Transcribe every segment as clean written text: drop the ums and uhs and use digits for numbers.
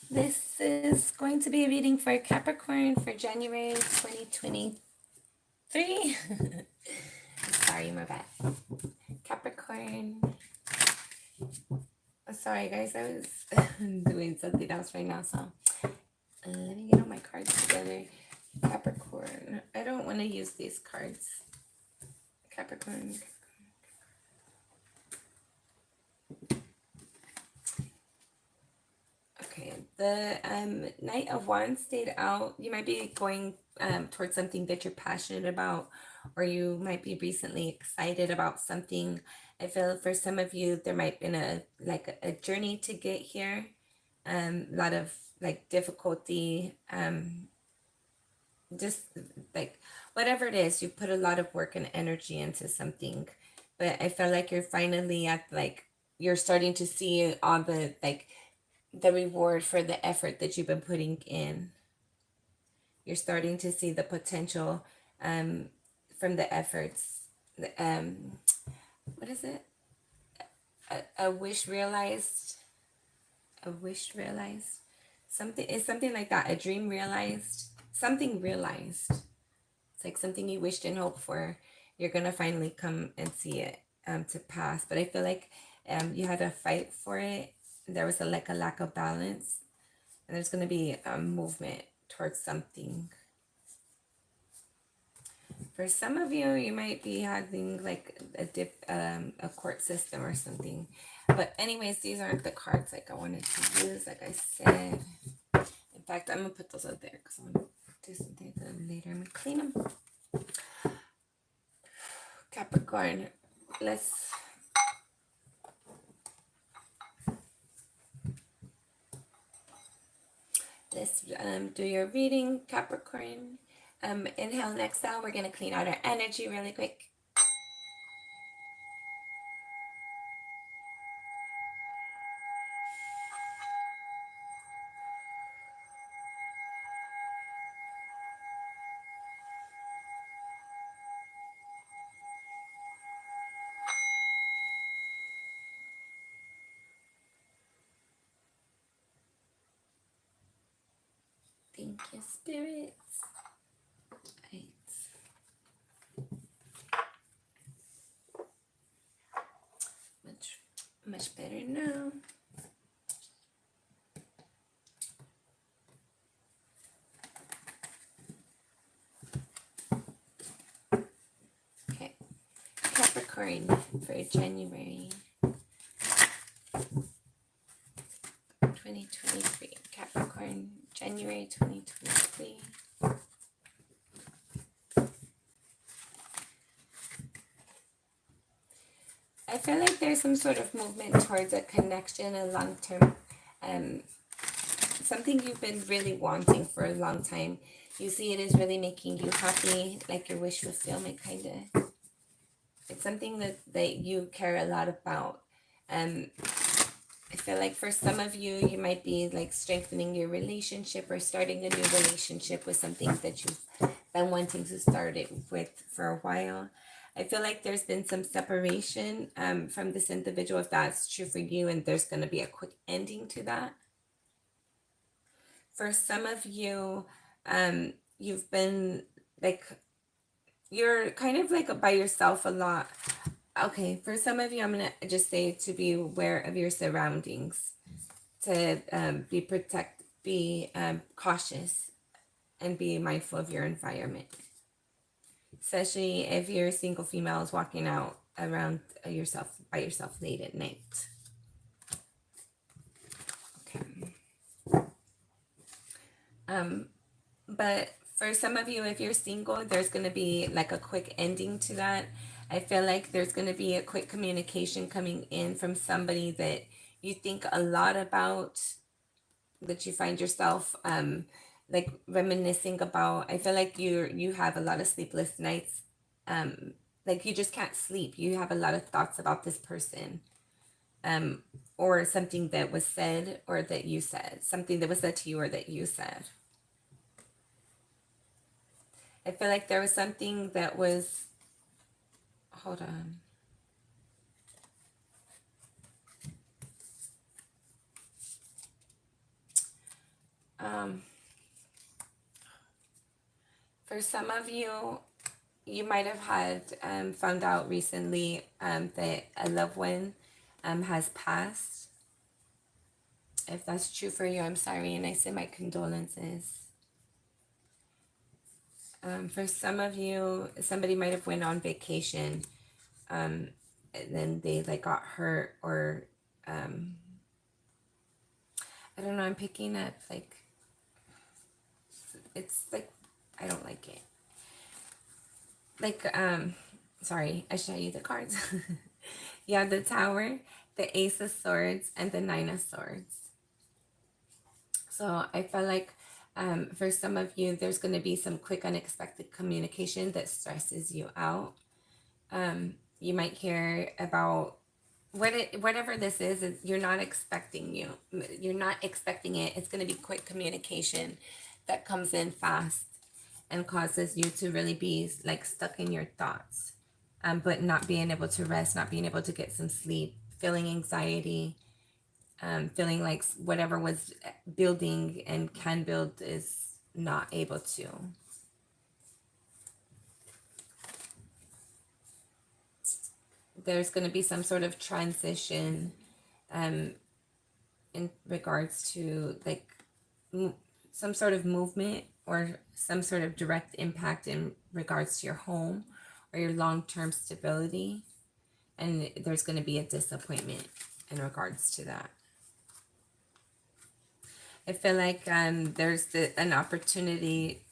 This is going to be a reading for Capricorn for January 2023. Sorry, my bad. Capricorn. Sorry, guys, I was doing something else right now, so let me get all my cards together. Capricorn. I don't want to use these cards. Capricorn. Okay, the Knight of Wands stayed out. You might be going towards something that you're passionate about, or you might be recently excited about something. I feel for some of you there might have been a journey to get here. A lot of like difficulty, just like whatever it is, you put a lot of work and energy into something. But I feel like you're finally at you're starting to see all the reward for the effort that you've been putting in. You're starting to see the potential from the efforts. What is it? A wish realized. A wish realized. Something is something like that. A dream realized. Something realized. It's like something you wished and hoped for. You're gonna finally come and see it to pass. But I feel like you had to fight for it. There was a lack of balance, and there's going to be a movement towards something. For some of you, you might be having like a court system or something. But anyways, these aren't the cards like I wanted to use, like I said. In fact, I'm gonna put those out there because I'm gonna do something with them later. I'm gonna clean them. Capricorn, let's do your reading, Capricorn. Inhale and exhale. We're gonna clean out our energy really quick. Thank you, spirits. Right. Much better now. Okay, Capricorn for January 2023. Capricorn, January 2023. I feel like there's some sort of movement towards a connection, a long-term, something you've been really wanting for a long time. You see it is really making you happy, like your wish fulfillment, kind of. It's something that you care a lot about. I feel like for some of you, you might be like strengthening your relationship or starting a new relationship with something that you've been wanting to start it with for a while. I feel like there's been some separation from this individual, if that's true for you, and there's going to be a quick ending to that. For some of you, you've been like, you're kind of like by yourself a lot. Okay, for some of you, I'm going to just say to be aware of your surroundings, to be cautious and be mindful of your environment. Especially if you're single females walking out around yourself by yourself late at night. Okay. But for some of you, if you're single, there's going to be like a quick ending to that. I feel like there's going to be a quick communication coming in from somebody that you think a lot about, that you find yourself like reminiscing about. I feel like you have a lot of sleepless nights. Like you just can't sleep. You have a lot of thoughts about this person. Or something that was said or that you said. Something that was said to you or that you said. I feel like there was something that was, hold on. Um, for some of you, you might have had found out recently that a loved one has passed. If that's true for you, I'm sorry, and I say my condolences. For some of you, somebody might have went on vacation, and then they like got hurt, or I don't know. I'm picking up like it's like I don't like it. Like sorry, I show you the cards. Yeah, the Tower, the Ace of Swords, and the Nine of Swords. So I felt like for some of you, there's going to be some quick, unexpected communication that stresses you out. You might hear about whatever this is. You're not expecting You're not expecting it. It's going to be quick communication that comes in fast and causes you to really be like stuck in your thoughts, but not being able to rest, not being able to get some sleep, feeling anxiety, feeling like whatever was building and can build is not able to. There's going to be some sort of transition in regards to like some sort of movement or some sort of direct impact in regards to your home or your long-term stability. And there's going to be a disappointment in regards to that. I feel like there's an opportunity,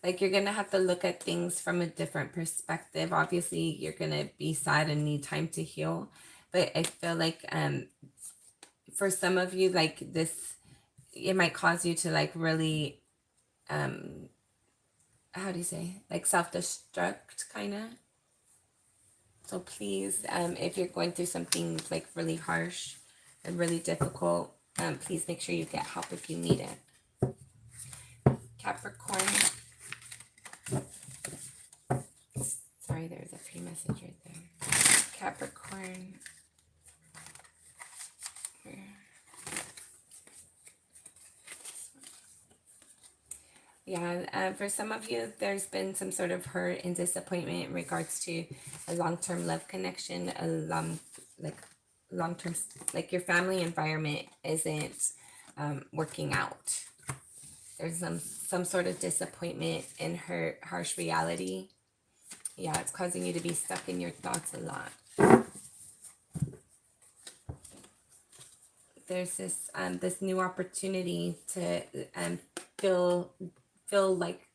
like you're going to have to look at things from a different perspective. Obviously, you're going to be sad and need time to heal. But I feel like for some of you, like this, it might cause you to like really, how do you say, like self-destruct kind of. So please, if you're going through something like really harsh and really difficult, please make sure you get help if you need it. Capricorn. Sorry, there's a free message right there. Capricorn. Yeah, for some of you, there's been some sort of hurt and disappointment in regards to a long-term love connection, long-term, like your family environment isn't working out. There's some sort of disappointment in her harsh reality. Yeah, it's causing you to be stuck in your thoughts a lot. There's this new opportunity to feel like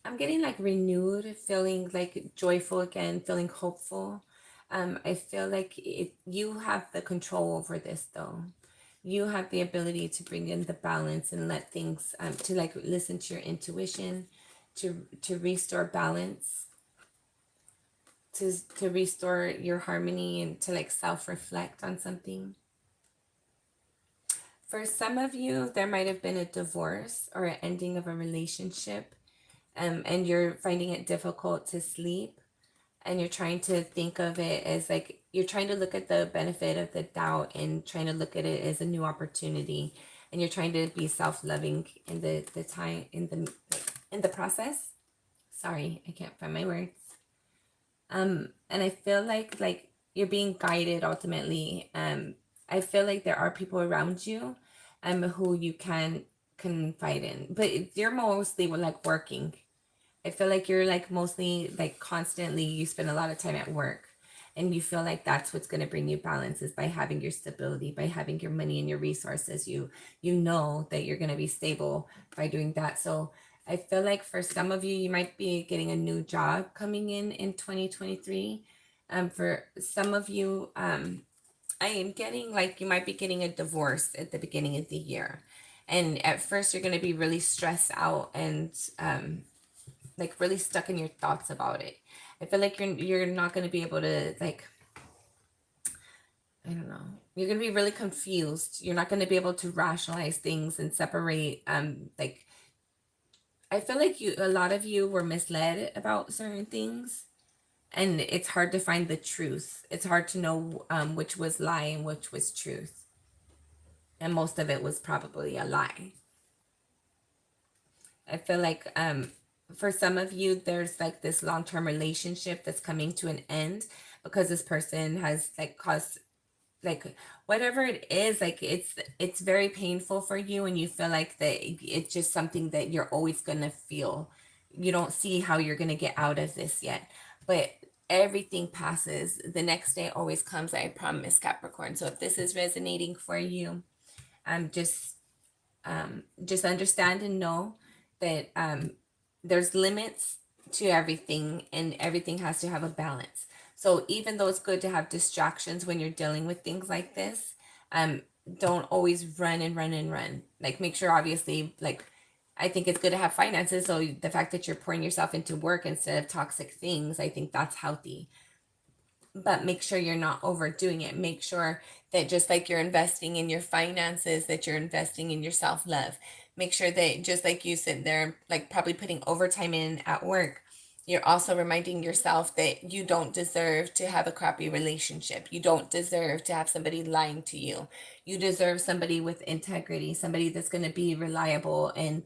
I'm getting like renewed, feeling like joyful again, feeling hopeful. I feel like you have the control over this though. You have the ability to bring in the balance and let things to like listen to your intuition, to restore balance, to restore your harmony, and to like self-reflect on something. For some of you, there might have been a divorce or an ending of a relationship, and you're finding it difficult to sleep, and you're trying to think of it as like you're trying to look at the benefit of the doubt and trying to look at it as a new opportunity, and you're trying to be self-loving in the time in the process. Sorry, I can't find my words. And I feel like you're being guided ultimately. I feel like there are people around you who you can confide in, but you're mostly like working. I feel like you're like mostly like constantly, you spend a lot of time at work, and you feel like that's what's going to bring you balance is by having your stability, by having your money and your resources. You know that you're going to be stable by doing that. So I feel like for some of you, you might be getting a new job coming in 2023. For some of you, I am getting like you might be getting a divorce at the beginning of the year. And at first you're going to be really stressed out and like really stuck in your thoughts about it. I feel like you're not going to be able to like, I don't know. You're going to be really confused. You're not going to be able to rationalize things and separate like I feel like a lot of you were misled about certain things, and it's hard to find the truth. It's hard to know which was lie and which was truth. and most of it was probably a lie. I feel like for some of you there's like this long-term relationship that's coming to an end because this person has like caused like whatever it is, like it's very painful for you, and you feel like that it's just something that you're always gonna feel. You don't see how you're gonna get out of this yet, but everything passes. The next day always comes, I promise, Capricorn. So if this is resonating for you, I'm just understand and know that there's limits to everything, and everything has to have a balance. So even though it's good to have distractions when you're dealing with things like this, um, don't always run and run and run. Like make sure, obviously, like I think it's good to have finances. So the fact that you're pouring yourself into work instead of toxic things, I think that's healthy, but make sure you're not overdoing it. Make sure that just like you're investing in your finances, that you're investing in your self-love. Make sure that just like you sit there, like probably putting overtime in at work, you're also reminding yourself that you don't deserve to have a crappy relationship. You don't deserve to have somebody lying to you. You deserve somebody with integrity, somebody that's going to be reliable and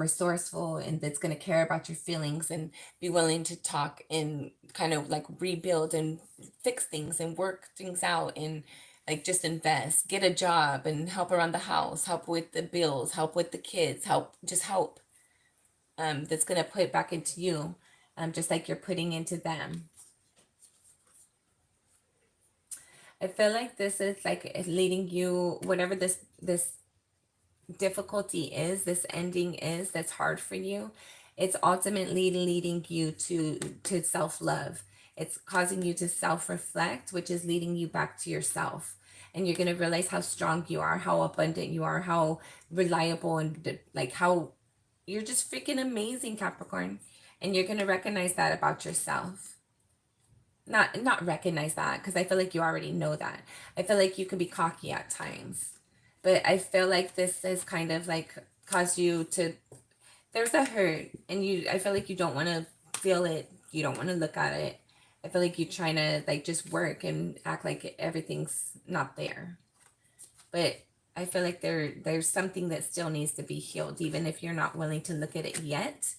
resourceful, and that's going to care about your feelings and be willing to talk and kind of like rebuild and fix things and work things out, and like just invest, get a job and help around the house, help with the bills, help with the kids, help, just help. That's going to put back into you, just like you're putting into them. I feel like this is like leading you, whatever this difficulty is, this ending is, that's hard for you, it's ultimately leading you to self-love. It's causing you to self-reflect, which is leading you back to yourself, and you're going to realize how strong you are, how abundant you are, how reliable, and like how you're just freaking amazing, Capricorn. And you're going to recognize that about yourself. Not recognize that, because I feel like you already know that. I feel like you can be cocky at times, but I feel like this is kind of like caused you to, there's a hurt, and you, I feel like you don't want to feel it, you don't want to look at it. I feel like you're trying to like just work and act like everything's not there, but I feel like there's something that still needs to be healed, even if you're not willing to look at it yet.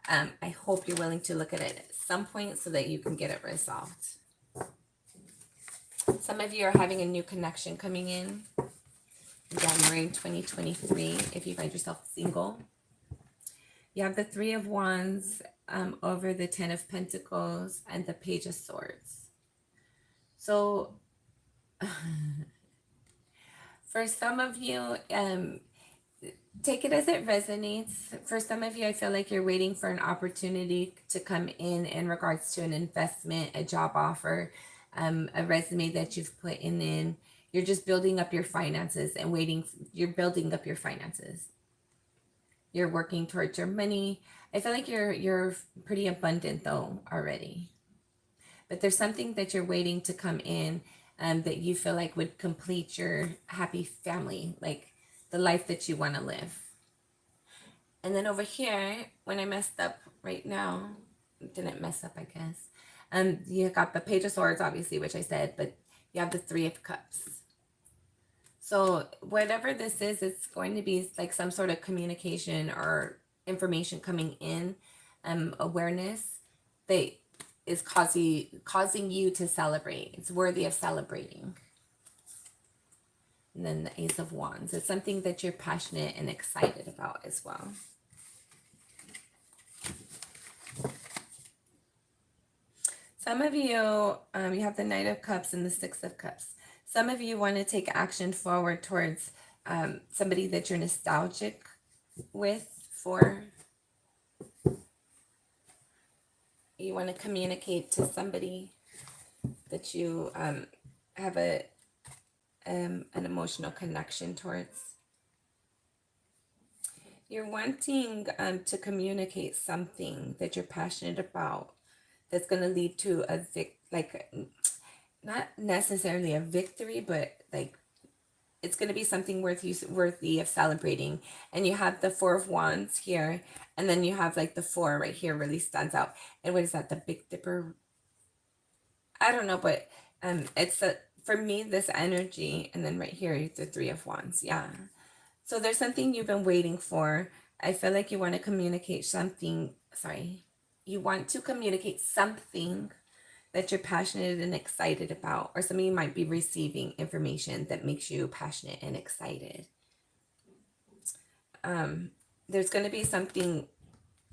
I hope you're willing to look at it at some point so that you can get it resolved. Some of you are having a new connection coming in January 2023 if you find yourself single. You have the Three of Wands over the Ten of Pentacles and the Page of Swords. So for some of you, take it as it resonates. For some of you, I feel like you're waiting for an opportunity to come in regards to an investment, a job offer, a resume that you've put in. You're just building up your finances and waiting. You're building up your finances. You're working towards your money. I feel like you're pretty abundant though already. But there's something that you're waiting to come in that you feel like would complete your happy family, like the life that you want to live. And then over here, when I messed up right now, didn't mess up, I guess. You got the Page of Swords, obviously, which I said, but you have the Three of Cups. So whatever this is, it's going to be like some sort of communication or information coming in, awareness that is causing you to celebrate. It's worthy of celebrating. And then the Ace of Wands. It's something that you're passionate and excited about as well. Some of you, you have the Knight of Cups and the Six of Cups. Some of you want to take action forward towards somebody that you're nostalgic with, for. You want to communicate to somebody that you have an emotional connection towards. You're wanting to communicate something that you're passionate about that's going to lead to a not necessarily a victory, but like it's going to be something worthy of celebrating. And you have the Four of Wands here, and then you have like the four right here really stands out. And what is that? The Big Dipper? I don't know, but it's for for me, this energy, and then right here, the Three of Wands. Yeah. So there's something you've been waiting for. I feel like you want to communicate something. Sorry. You want to communicate something that you're passionate and excited about, or some of you might be receiving information that makes you passionate and excited. There's going to be something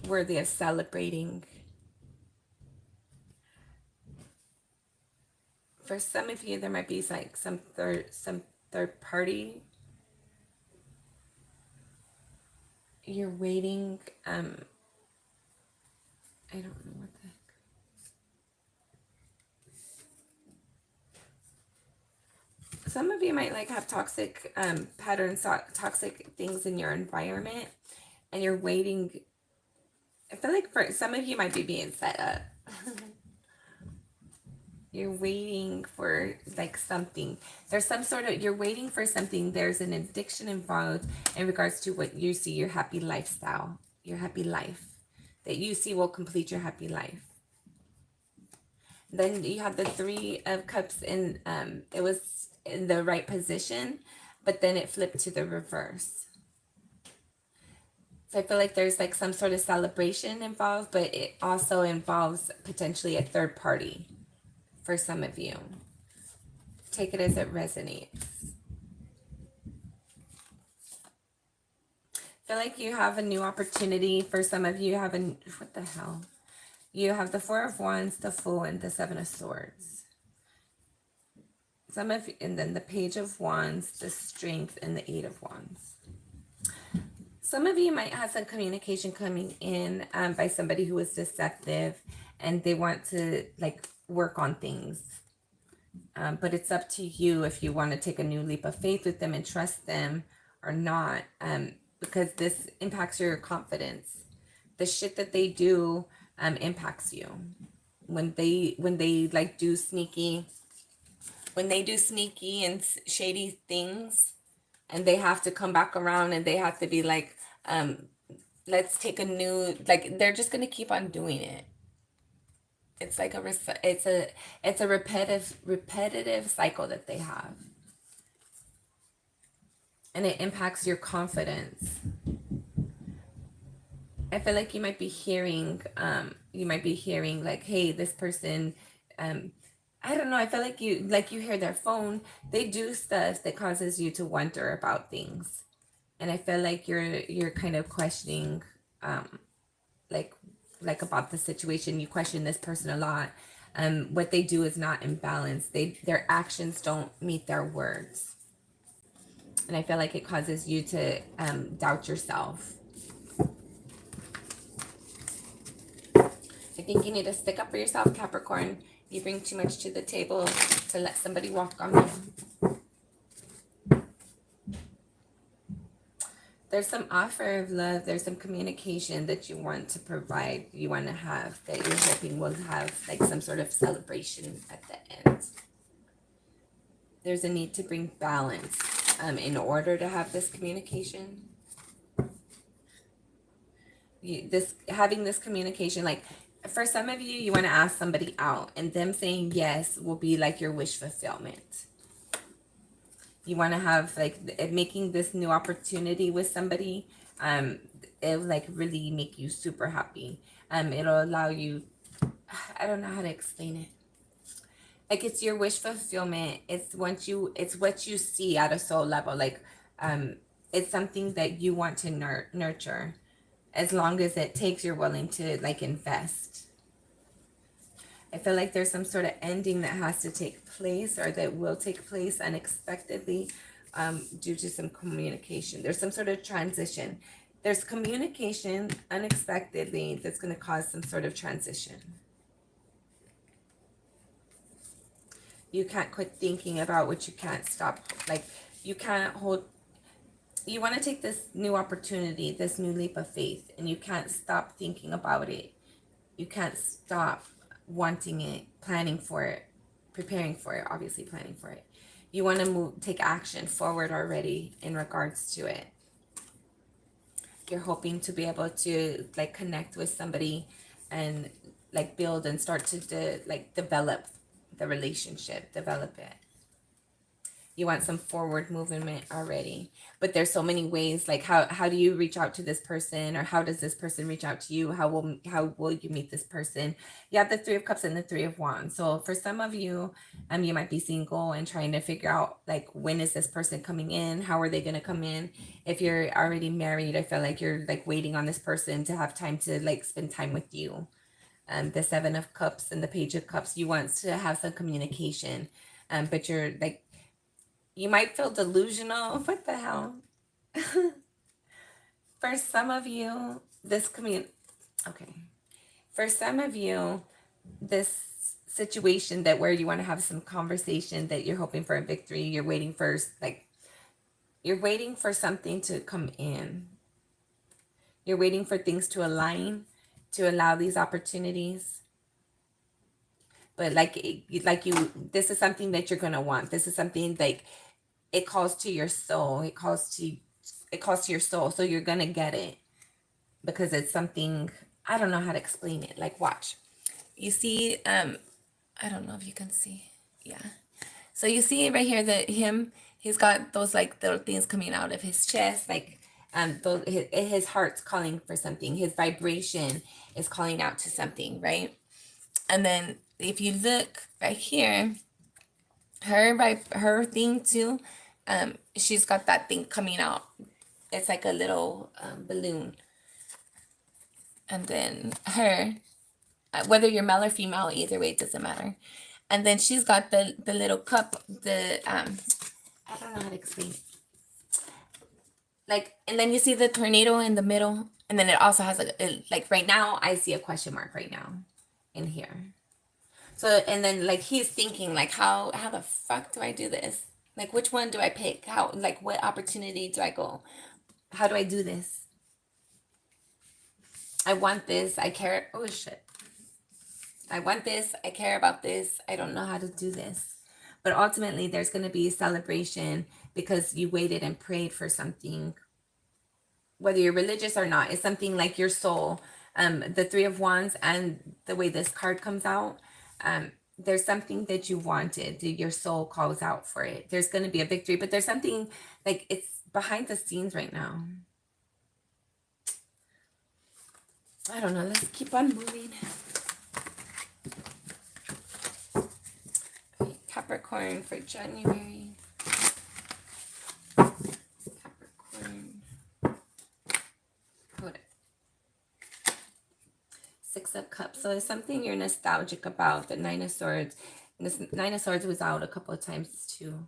worthy of celebrating. For some of you, there might be like some third party. You're waiting. I don't know what the heck. Some of you might like have toxic patterns, toxic things in your environment, and you're waiting. I feel like for some of you might be being set up. You're waiting for like something. There's some sort of, you're waiting for something. There's an addiction involved in regards to what you see, your happy lifestyle, your happy life that you see will complete your happy life. Then you have the Three of Cups in, it was in the right position, but then it flipped to the reverse. So I feel like there's like some sort of celebration involved, but it also involves potentially a third party for some of you. Take it as it resonates. I feel like you have a new opportunity. For some of you, have a, what the hell? You have the Four of Wands, the Fool, and the Seven of Swords. Some of, and then the Page of Wands, the Strength, and the Eight of Wands. Some of you might have some communication coming in by somebody who is deceptive, and they want to like work on things. But it's up to you if you want to take a new leap of faith with them and trust them or not, because this impacts your confidence. The shit that they do impacts you. When they like do sneaky, when they do sneaky and shady things, and they have to come back around and they have to be like, let's take a new, like they're just gonna keep on doing it. It's like it's a repetitive cycle that they have, and it impacts your confidence. I feel like you might be hearing like, hey, this person, I don't know. I feel like you hear their phone. They do stuff that causes you to wonder about things, and I feel like you're kind of questioning, like about the situation. You question this person a lot. What they do is not in balance. Their actions don't meet their words, and I feel like it causes you to doubt yourself. I think you need to stick up for yourself, Capricorn. You bring too much to the table to let somebody walk on you. There's some offer of love. There's some communication that you want to provide, you want to have, that you're hoping will have like some sort of celebration at the end. There's a need to bring balance in order to have this communication. Having this communication, like for some of you, you want to ask somebody out, and them saying yes will be like your wish fulfillment. You want to have like making this new opportunity with somebody. It'll like really make you super happy. It'll allow you, I don't know how to explain it. Like it's your wish fulfillment. It's what you see at a soul level. Like it's something that you want to nurture. As long as it takes, you're willing to like invest. I feel like there's some sort of ending that has to take place, or that will take place unexpectedly due to some communication. There's some sort of transition. There's communication unexpectedly that's going to cause some sort of transition. You can't quit thinking about what you can't stop. Like you can't hold. You want to take this new opportunity, this new leap of faith, and you can't stop thinking about it. You can't stop wanting it, planning for it, preparing for it, obviously planning for it. You want to take action forward already in regards to it. You're hoping to be able to like connect with somebody and like build and start to like develop the relationship, develop it. You want some forward movement already. But there's so many ways, like how do you reach out to this person, or how does this person reach out to you? How will you meet this person? You have the Three of Cups and the Three of Wands. So for some of you, you might be single and trying to figure out, like, when is this person coming in? How are they going to come in? If you're already married, I feel like you're like waiting on this person to have time to like spend time with you. The Seven of Cups and the Page of Cups, you want to have some communication, but you're like, you might feel delusional. What the hell? For some of you, okay. For some of you, this situation that where you want to have some conversation, that you're hoping for a victory, you're waiting for, like, you're waiting for something to come in. You're waiting for things to align, to allow these opportunities. But this is something that you're gonna want. This is something like, it calls to your soul. It calls to your soul. So you're gonna get it, because it's something, I don't know how to explain it. Like, watch. You see, I don't know if you can see. Yeah. So you see right here that he's got those like little things coming out of his chest, like his heart's calling for something. His vibration is calling out to something, right? And then if you look right here, her thing too, she's got that thing coming out. It's like a little balloon. And then her, whether you're male or female, either way, it doesn't matter. And then she's got the little cup, I don't know how to explain it. Like, and then you see the tornado in the middle, and then it also has like right now I see a question mark right now in here. So, and then like he's thinking like, how the fuck do I do this? Like, which one do I pick? How, like, what opportunity do I go? How do I do this? I want this. I care. Oh shit. I want this. I care about this. I don't know how to do this. But ultimately, there's going to be a celebration because you waited and prayed for something. Whether you're religious or not, it's something like your soul. The Three of Wands and the way this card comes out, there's something that you wanted. Your soul calls out for it. There's going to be a victory, but there's something like it's behind the scenes right now. I don't know. Let's keep on moving. Capricorn for January. Capricorn. Hold it. Six of Cups. So it's something you're nostalgic about. The Nine of Swords. And this Nine of Swords was out a couple of times too.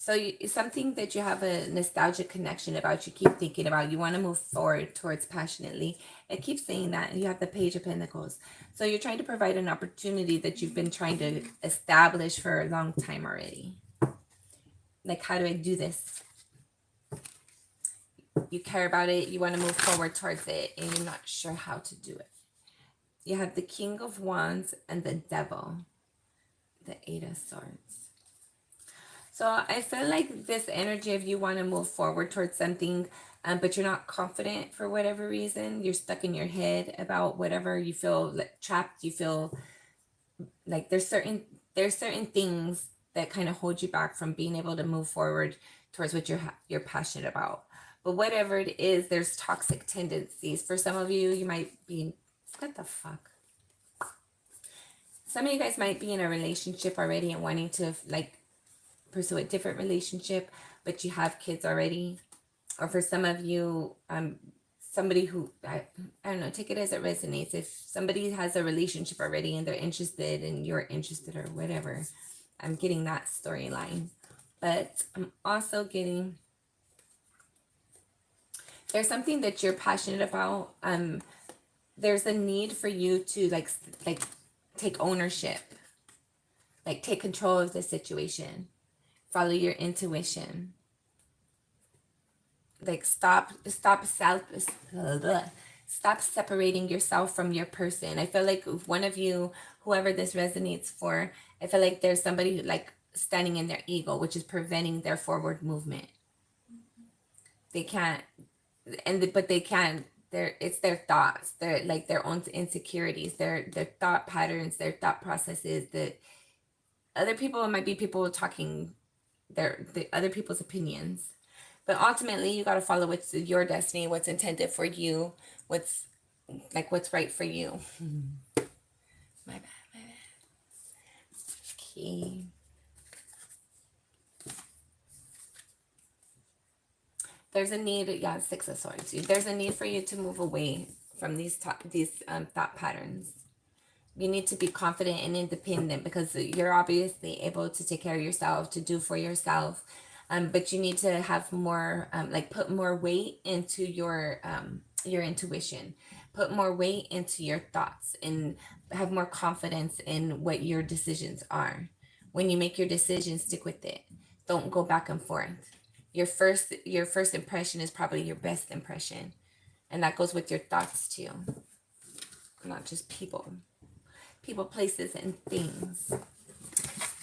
So it's something that you have a nostalgic connection about. You keep thinking about. You want to move forward towards passionately. It keeps saying that. You have the Page of Pentacles. So you're trying to provide an opportunity that you've been trying to establish for a long time already. Like, how do I do this? You care about it. You want to move forward towards it. And you're not sure how to do it. You have the King of Wands and the Devil. The Eight of Swords. So I feel like this energy of you want to move forward towards something, but you're not confident for whatever reason. You're stuck in your head about whatever. You feel like trapped. You feel like there's certain things that kind of hold you back from being able to move forward towards what you're passionate about. But whatever it is, there's toxic tendencies. For some of you, you might be, what the fuck? Some of you guys might be in a relationship already and wanting to like pursue a different relationship, but you have kids already. Or for some of you, somebody who, I don't know, take it as it resonates. If somebody has a relationship already and they're interested and you're interested or whatever, I'm getting that storyline. But I'm also getting, there's something that you're passionate about. There's a need for you to like take ownership, like take control of the situation. Follow your intuition. Like stop separating yourself from your person. I feel like if one of you, whoever this resonates for, I feel like there's somebody who, like, standing in their ego, which is preventing their forward movement. They can't, but they can. It's their thoughts. They're like their own insecurities, their thought patterns, their thought processes. That other people, it might be people talking the other people's opinions. But ultimately, you got to follow what's your destiny, what's intended for you, what's what's right for you. My bad, my bad. Okay. There's a need, yeah, Six of Swords. There's a need for you to move away from these thought patterns. You need to be confident and independent because you're obviously able to take care of yourself, to do for yourself. But you need to have more, put more weight into your intuition, put more weight into your thoughts, and have more confidence in what your decisions are. When you make your decision, stick with it. Don't go back and forth. Your first impression is probably your best impression, and that goes with your thoughts too, not just people, places, and things.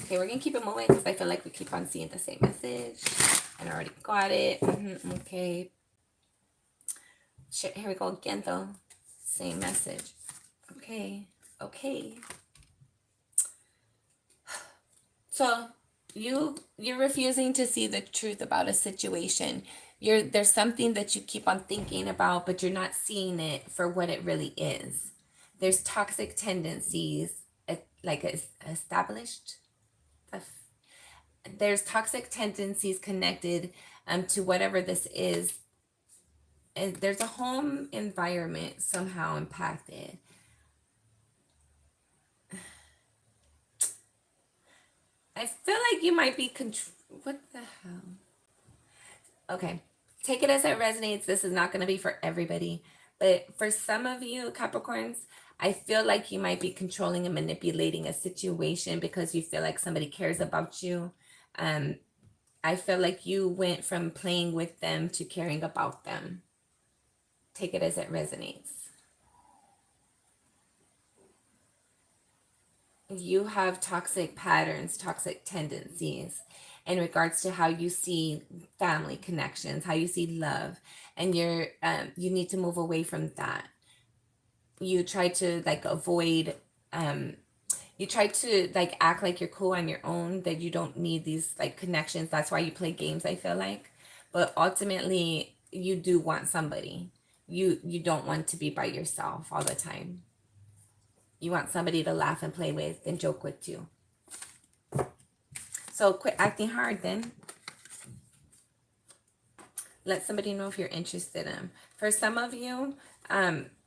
Okay, we're gonna keep it moving because I feel like we keep on seeing the same message, and I already got it. Okay. Shit, here we go again though. Same message. Okay. So you're refusing to see the truth about a situation. There's something that you keep on thinking about, but you're not seeing it for what it really is. There's toxic tendencies, established. There's toxic tendencies connected to whatever this is, and there's a home environment somehow impacted. I feel like you might be what the hell? Okay, take it as it resonates. This is not going to be for everybody, but for some of you Capricorns, I feel like you might be controlling and manipulating a situation because you feel like somebody cares about you. I feel like you went from playing with them to caring about them. Take it as it resonates. You have toxic patterns, toxic tendencies in regards to how you see family connections, how you see love, and you need to move away from that. You try to avoid, you try to act like you're cool on your own, that you don't need these connections. That's why you play games, I feel like. But ultimately, you do want somebody. You don't want to be by yourself all the time. You want somebody to laugh and play with and joke with you. So quit acting hard then. Let somebody know if you're interested in them. For some of you,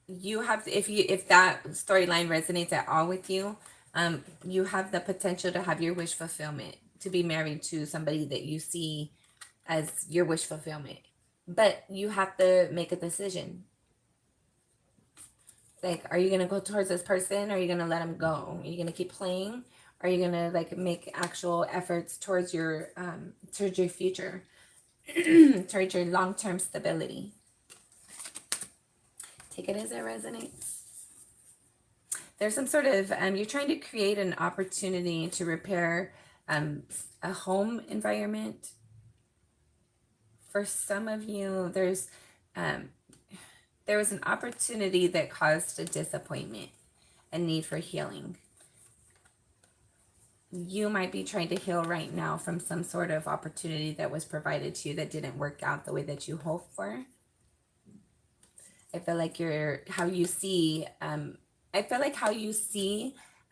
you have to, if that storyline resonates at all with you, you have the potential to have your wish fulfillment, to be married to somebody that you see as your wish fulfillment. But you have to make a decision. Are you going to go towards this person, or are you going to let him go? Are you going to keep playing? Or are you going to make actual efforts towards your future, towards your long-term stability? Take it as it resonates. There's some sort of, you're trying to create an opportunity to repair a home environment. For some of you, there was an opportunity that caused a disappointment, a need for healing. You might be trying to heal right now from some sort of opportunity that was provided to you that didn't work out the way that you hoped for. I feel like how you see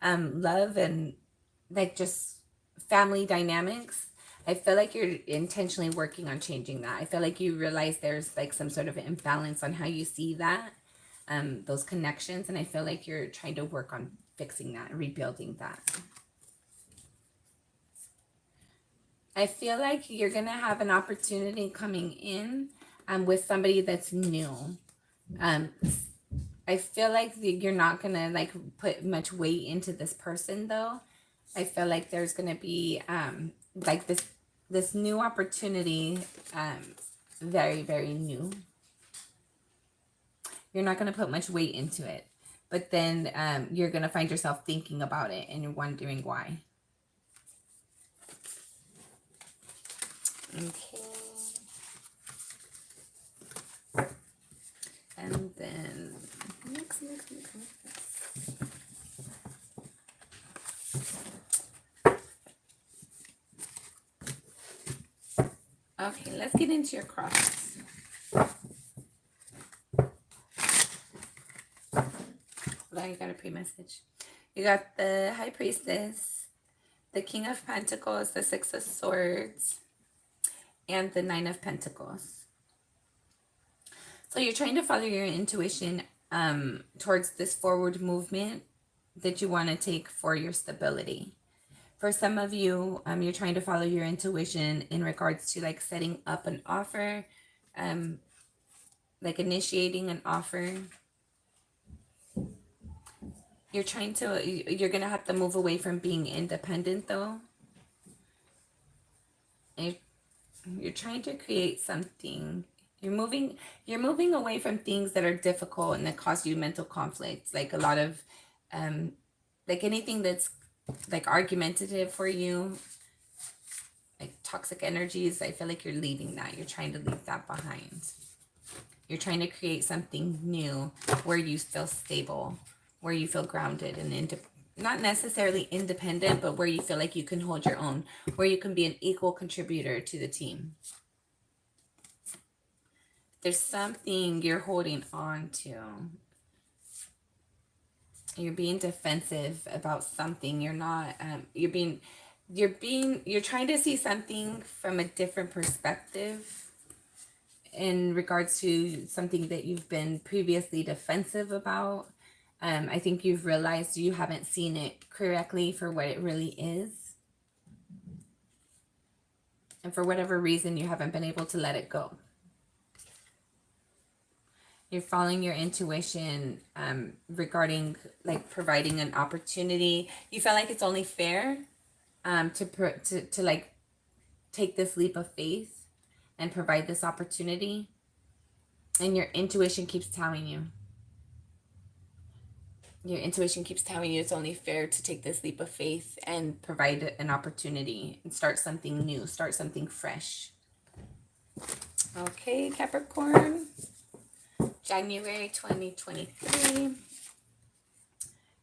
love and just family dynamics. I feel like you're intentionally working on changing that. I feel like you realize there's some sort of imbalance on how you see that, those connections. And I feel like you're trying to work on fixing that, rebuilding that. I feel like you're going to have an opportunity coming in with somebody that's new. I feel like you're not going to put much weight into this person though. I feel like there's going to be this new opportunity, very, very new. You're not going to put much weight into it, but then you're going to find yourself thinking about it and you're wondering why. Okay. And then next. Okay, let's get into your crosses. Hold on, you got a pre-message. You got the High Priestess, the King of Pentacles, the Six of Swords, and the Nine of Pentacles. So you're trying to follow your intuition towards this forward movement that you want to take for your stability. For some of you, you're trying to follow your intuition in regards to like setting up an offer, like initiating an offer. You're going to have to move away from being independent though. And you're trying to create something. You're moving away from things that are difficult and that cause you mental conflicts, like a lot of like anything that's like argumentative for you, like toxic energies. I feel like you're leaving that. You're trying to leave that behind. You're trying to create something new where you feel stable, where you feel grounded and not necessarily independent, but where you feel like you can hold your own, where you can be an equal contributor to the team. There's something you're holding on to. You're being defensive about something. You're not, you're trying to see something from a different perspective in regards to something that you've been previously defensive about. I think you've realized you haven't seen it correctly for what it really is. And for whatever reason, you haven't been able to let it go. You're following your intuition regarding like providing an opportunity. You feel like it's only fair to like take this leap of faith and provide this opportunity. And your intuition keeps telling you. Your intuition keeps telling you it's only fair to take this leap of faith and provide an opportunity and start something new, start something fresh. Okay, Capricorn. January 2023.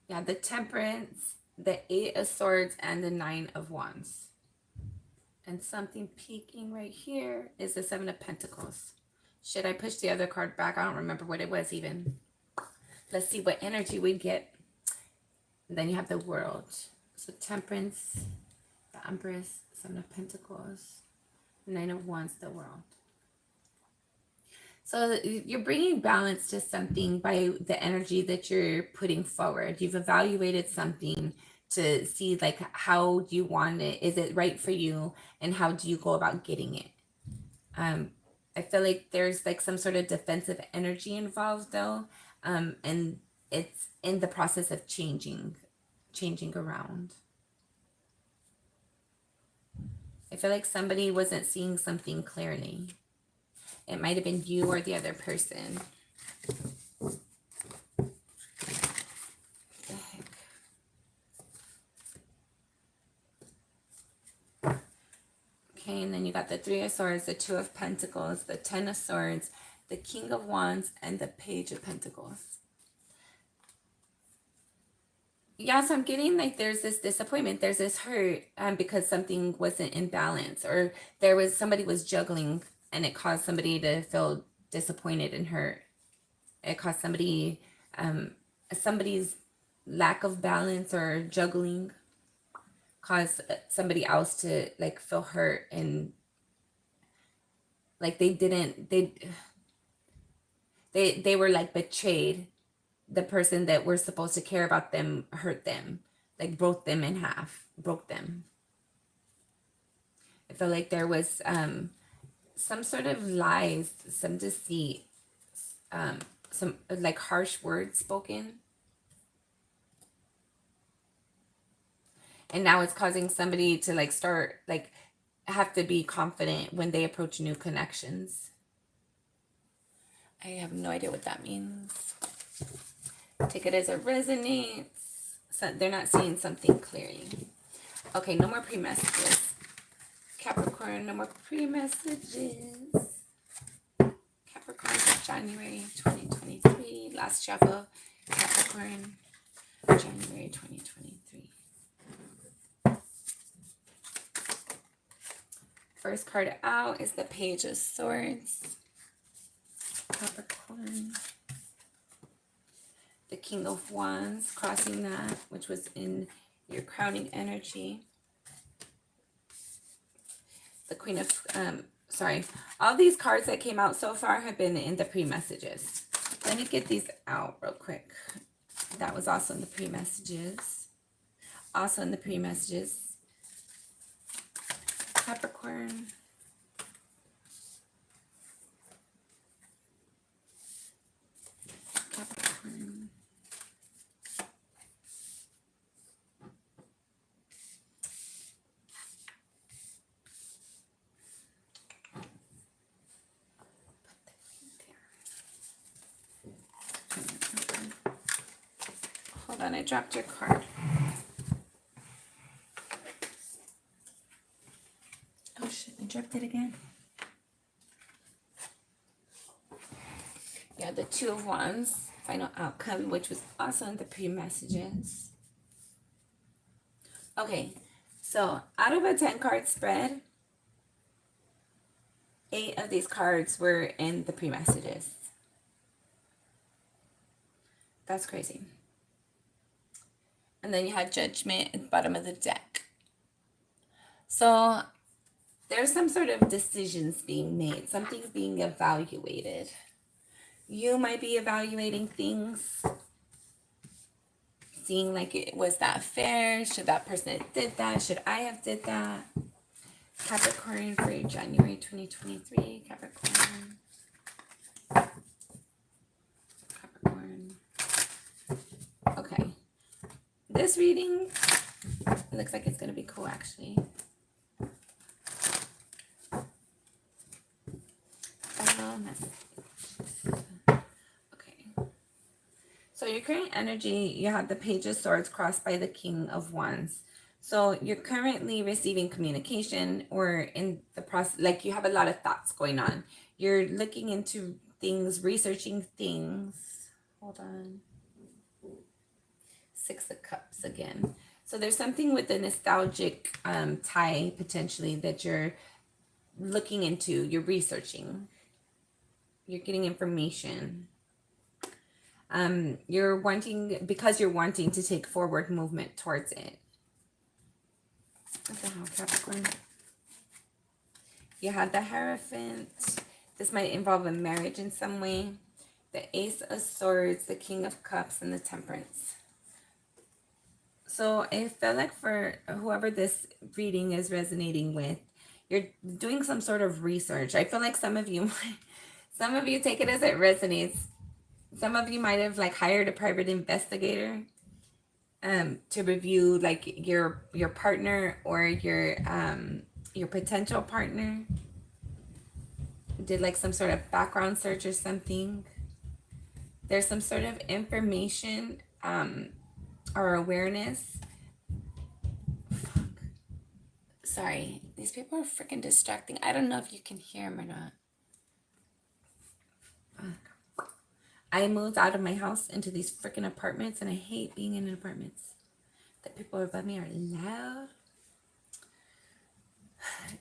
Yeah, the Temperance, the Eight of Swords, and the Nine of Wands. And something peeking right here is the Seven of Pentacles. Should I push the other card back? I don't remember what it was even. Let's see what energy we get. And then you have the World. So Temperance, the Empress, Seven of Pentacles, Nine of Wands, the World. So you're bringing balance to something by the energy that you're putting forward. You've evaluated something to see like how do you want it? Is it right for you? And how do you go about getting it? I feel like there's like some sort of defensive energy involved though. And it's in the process of changing around. I feel like somebody wasn't seeing something clearly. It might have been you or the other person. What the heck? Okay, and then you got the Three of Swords, the Two of Pentacles, the Ten of Swords, the King of Wands, and the Page of Pentacles. Yeah, so I'm getting like there's this disappointment, there's this hurt because something wasn't in balance, or somebody was juggling and it caused somebody to feel disappointed and hurt. It caused somebody's lack of balance or juggling caused somebody else to like feel hurt and like they were like betrayed. The person that we're supposed to care about them hurt them, like broke them in half, broke them. I feel like there was some sort of lies, some deceit, some like harsh words spoken. And now it's causing somebody to like start like have to be confident when they approach new connections. I have no idea what that means. Take it as it resonates. So they're not seeing something clearly. Okay, no more pre-messages. Capricorn, no more pre-messages. Capricorn for January 2023. Last shuffle. Capricorn, January 2023. first card out is the Page of Swords. Capricorn. The King of Wands, crossing that, which was in your crowning energy. The Queen of, all these cards that came out so far have been in the pre-messages. Let me get these out real quick. That was also in the pre-messages. Also in the pre-messages. Capricorn. Capricorn. Hold on, I dropped your card. Oh shit, I dropped it again. Yeah, the Two of Wands, final outcome, which was also in the pre-messages. Okay, so out of a 10 card spread, 8 of these cards were in the pre-messages. That's crazy. And then you had Judgment at the bottom of the deck. So there's some sort of decisions being made. Something's being evaluated. You might be evaluating things, seeing like, was that fair? Should that person have did that? Should I have did that? Capricorn for January 2023. Capricorn. Capricorn. Okay. This reading, it looks like it's going to be cool actually. So your current energy, you have the Page of Swords crossed by the King of Wands. So you're currently receiving communication, or in the process, like you have a lot of thoughts going on. You're looking into things, researching things. Hold on. Six of Cups again. So there's something with the nostalgic tie potentially that you're looking into, you're researching. You're getting information. You're wanting to take forward movement towards it. What the hell, Capricorn? You have the Hierophant. This might involve a marriage in some way. The Ace of Swords, the King of Cups, and the Temperance. So I feel like for whoever this reading is resonating with, you're doing some sort of research. I feel like some of you take it as it resonates. Some of you might have like hired a private investigator to review like your partner or your potential partner. Did like some sort of background search or something. There's some sort of information or awareness. Fuck. Sorry, these people are freaking distracting. I don't know if you can hear them or not. I moved out of my house into these freaking apartments, and I hate being in apartments. The people above me are loud.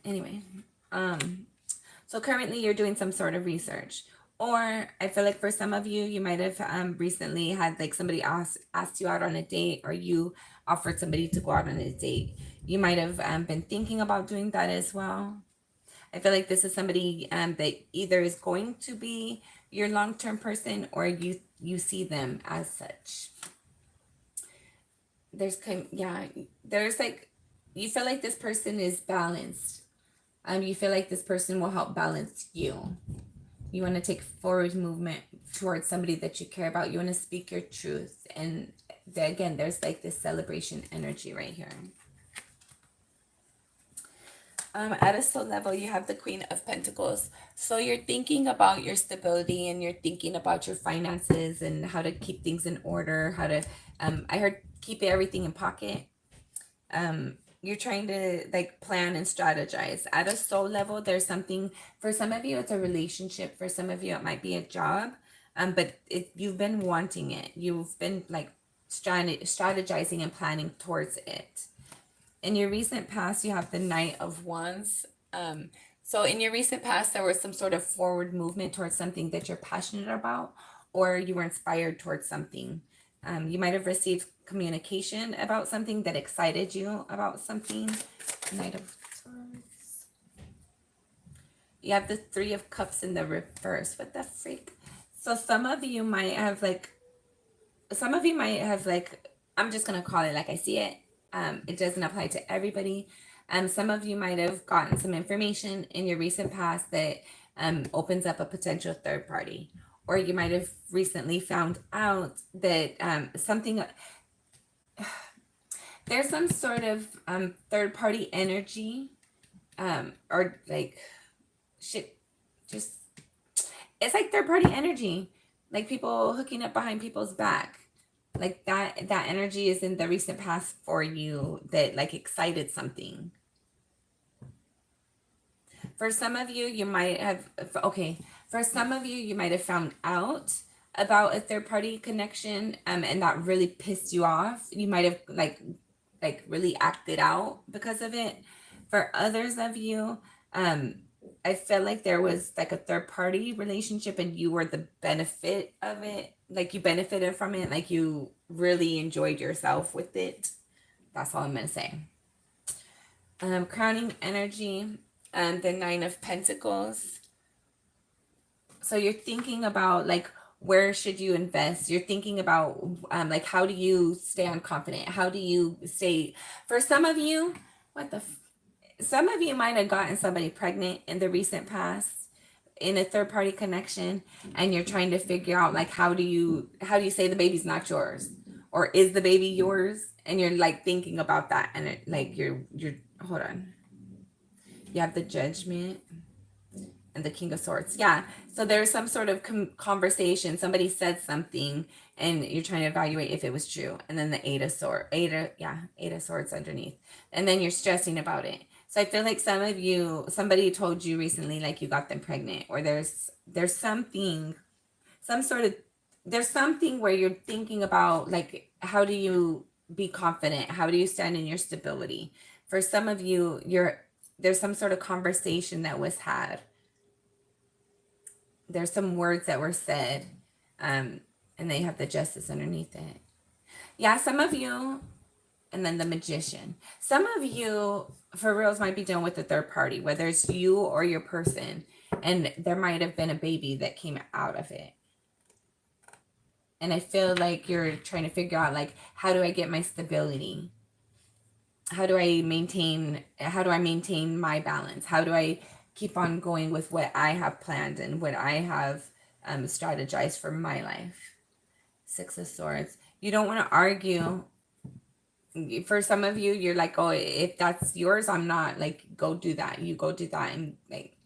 Anyway, so currently you're doing some sort of research. Or I feel like for some of you, you might have recently had like somebody asked you out on a date, or you offered somebody to go out on a date. You might have been thinking about doing that as well. I feel like this is somebody that either is going to be your long-term person, or you see them as such. There's like, you feel like this person is balanced. You feel like this person will help balance you. You want to take forward movement towards somebody that you care about. You want to speak your truth. And again, there's like this celebration energy right here. At a soul level, you have the Queen of Pentacles. So you're thinking about your stability, and you're thinking about your finances and how to keep things in order, how to, I heard keep everything in pocket. You're trying to like plan and strategize. At a soul level, there's something, for some of you, it's a relationship. For some of you, it might be a job. But you've been wanting it. You've been like strategizing and planning towards it. In your recent past, you have the Knight of Wands. So in your recent past, there was some sort of forward movement towards something that you're passionate about, or you were inspired towards something. You might have received communication about something that excited you about something. Knight of Swords. You have the Three of Cups in the reverse. What the freak? So some of you might have like, I'm just gonna call it like I see it. It doesn't apply to everybody. Some of you might have gotten some information in your recent past that opens up a potential third party, or you might have recently found out that something, there's some sort of third party energy, or like shit, just, it's like third party energy, like people hooking up behind people's back, like that energy is in the recent past for you, that like excited something. For some of you, you might have, okay, for some of you, you might have found out about a third party connection, and that really pissed you off. You might have like really acted out because of it. For others of you, I felt like there was like a third party relationship and you were the benefit of it. Like you benefited from it. Like you really enjoyed yourself with it. That's all I'm going to say. Crowning energy, the Nine of Pentacles. So you're thinking about like, where should you invest? You're thinking about like, how do you stay confident? How do you stay, for some of you, some of you might have gotten somebody pregnant in the recent past in a third party connection, and you're trying to figure out like, how do you say the baby's not yours, or is the baby yours? And you're like thinking about that, and it, like you're hold on. You have the Judgment and the King of Swords. Yeah. So there's some sort of conversation. Somebody said something and you're trying to evaluate if it was true. And then the Eight of Swords underneath. And then you're stressing about it. So I feel like some of you, somebody told you recently, like you got them pregnant, or there's something, there's something where you're thinking about like, how do you be confident? How do you stand in your stability? For some of you, there's some sort of conversation that was had. There's some words that were said, and they have the Justice underneath it. Yeah, some of you, and then the Magician. Some of you, for reals, might be dealing with a third party, whether it's you or your person, and there might have been a baby that came out of it. And I feel like you're trying to figure out like, how do I get my stability? How do I maintain my balance? How do I keep on going with what I have planned and what I have strategized for my life? Six of Swords. You don't want to argue. For some of you, you're like, oh, if that's yours, I'm not, like, go do that. You go do that. And like,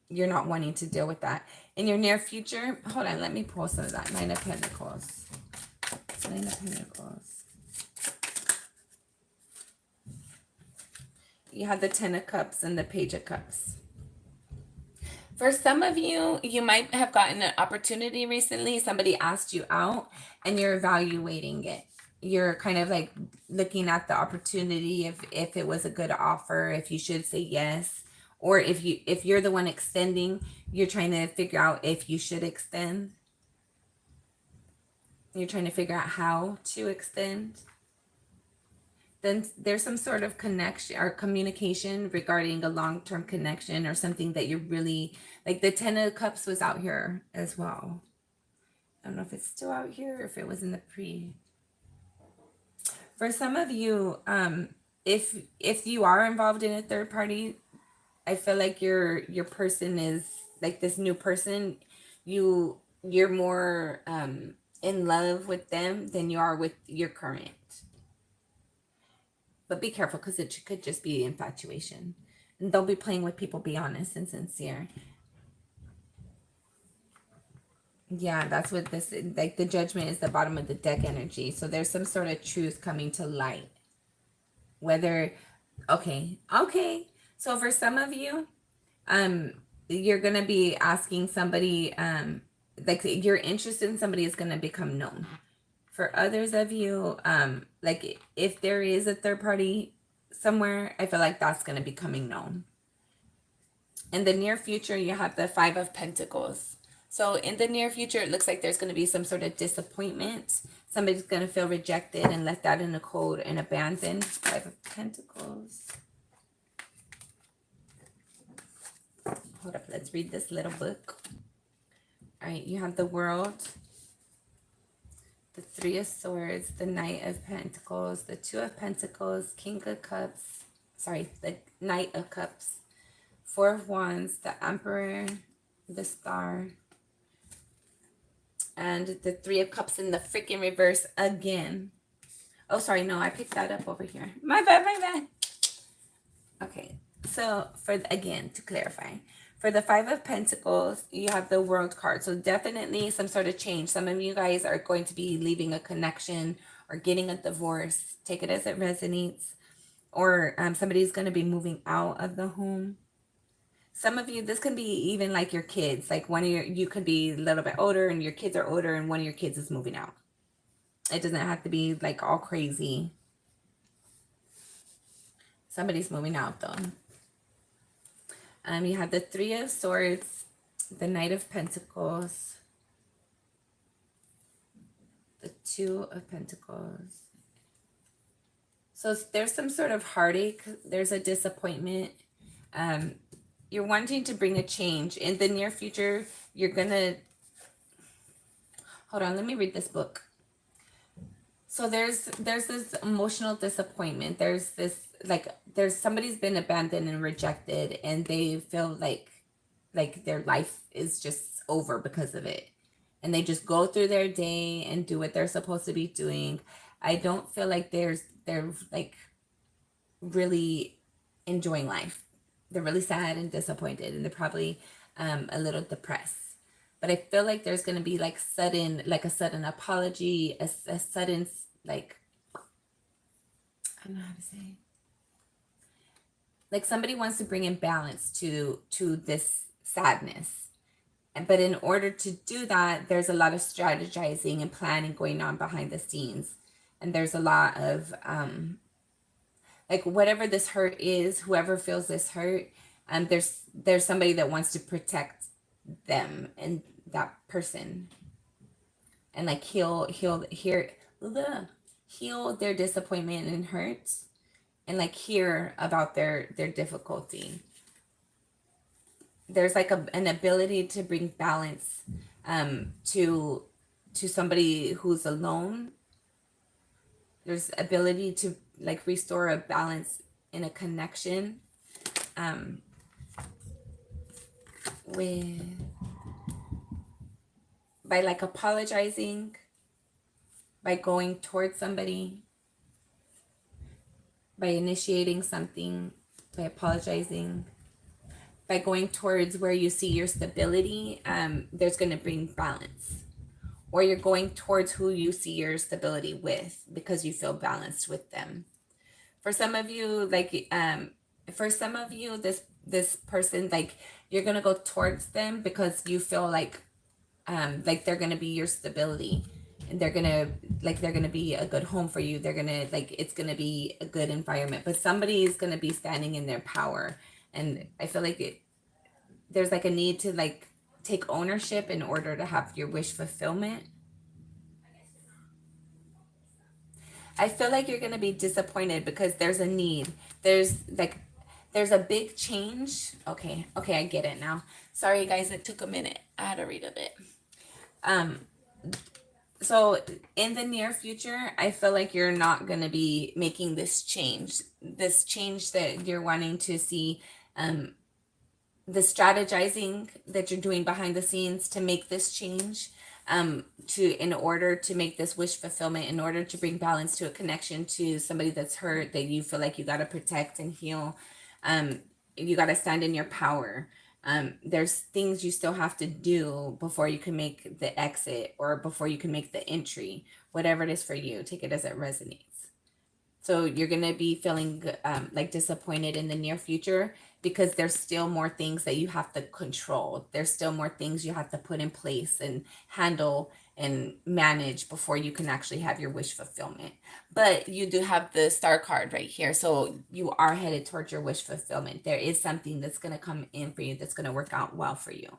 you're not wanting to deal with that. In your near future, hold on, let me pull some of that. Nine of Pentacles. Nine of Pentacles. You have the Ten of Cups and the Page of Cups. For some of you, you might have gotten an opportunity recently. Somebody asked you out and you're evaluating it. You're kind of like looking at the opportunity, if it was a good offer, if you should say yes, or if you're the one extending, you're trying to figure out if you should extend. You're trying to figure out how to extend. Then there's some sort of connection or communication regarding a long-term connection or something that you're really, like the Ten of Cups was out here as well. I don't know if it's still out here or if it was in the pre. For some of you, if you are involved in a third party, I feel like your person is like this new person. You're more in love with them than you are with your current. But be careful, because it could just be infatuation. And don't be playing with people. Be honest and sincere. Yeah, that's what this, like the Judgment is the bottom of the deck energy. So there's some sort of truth coming to light. Whether, okay. So for some of you, you're going to be asking somebody, like your interest in somebody is going to become known. For others of you, like if there is a third party somewhere, I feel like that's going to be coming known. In the near future, you have the Five of Pentacles. So in the near future, it looks like there's going to be some sort of disappointment. Somebody's going to feel rejected and left out in the cold and abandoned. Five of Pentacles. Hold up, let's read this little book. All right, you have the World, the Three of Swords, the Knight of Pentacles, the Two of Pentacles, King of Cups, sorry, the Knight of Cups, Four of Wands, the Emperor, the Star, and the Three of Cups in the freaking reverse again. Oh, sorry, no, I picked that up over here. My bad, my bad. Okay, so again, to clarify, for the Five of Pentacles, you have the World card. So definitely some sort of change. Some of you guys are going to be leaving a connection or getting a divorce. Take it as it resonates. Or somebody's going to be moving out of the home. Some of you, this can be even like your kids. Like you could be a little bit older and your kids are older and one of your kids is moving out. It doesn't have to be like all crazy. Somebody's moving out though. You have the Three of Swords, the Knight of Pentacles, the Two of Pentacles. So there's some sort of heartache. There's a disappointment. You're wanting to bring a change. In the near future, you're going to... Hold on, let me read this book. So there's this emotional disappointment. There's this, like, there's somebody's been abandoned and rejected, and they feel like their life is just over because of it. And they just go through their day and do what they're supposed to be doing. I don't feel like they're like really enjoying life. They're really sad and disappointed, and they're probably a little depressed. But I feel like there's going to be like a sudden apology, a sudden, like, I don't know how to say, like somebody wants to bring in balance to this sadness. But in order to do that, there's a lot of strategizing and planning going on behind the scenes. And there's a lot of, like, whatever this hurt is, whoever feels this hurt, there's somebody that wants to protect them and that person, and like heal their disappointment and hurts, and like hear about their difficulty. There's like an ability to bring balance to somebody who's alone. There's ability to like restore a balance in a connection by like apologizing, by going towards somebody, by initiating something, by apologizing, by going towards where you see your stability. There's going to bring balance. Or you're going towards who you see your stability with because you feel balanced with them. For some of you, this person, like, you're going to go towards them because you feel like they're going to be your stability, and they're going to be a good home for you. They're going to, like, it's going to be a good environment, but somebody is going to be standing in their power. And I feel like there's like a need to like take ownership in order to have your wish fulfillment. I feel like you're going to be disappointed because there's a need. There's a big change. Okay, I get it now. Sorry guys, it took a minute. I had to read a bit. So in the near future, I feel like you're not going to be making this change that you're wanting to see, the strategizing that you're doing behind the scenes to make this change, in order to make this wish fulfillment, in order to bring balance to a connection to somebody that's hurt, that you feel like you got to protect and heal. You got to stand in your power. There's things you still have to do before you can make the exit, or before you can make the entry, whatever it is for you. Take it as it resonates. So you're going to be feeling like disappointed in the near future because there's still more things that you have to control. There's still more things you have to put in place and handle and manage before you can actually have your wish fulfillment. But you do have the star card right here. So you are headed towards your wish fulfillment. There is something that's going to come in for you that's going to work out well for you.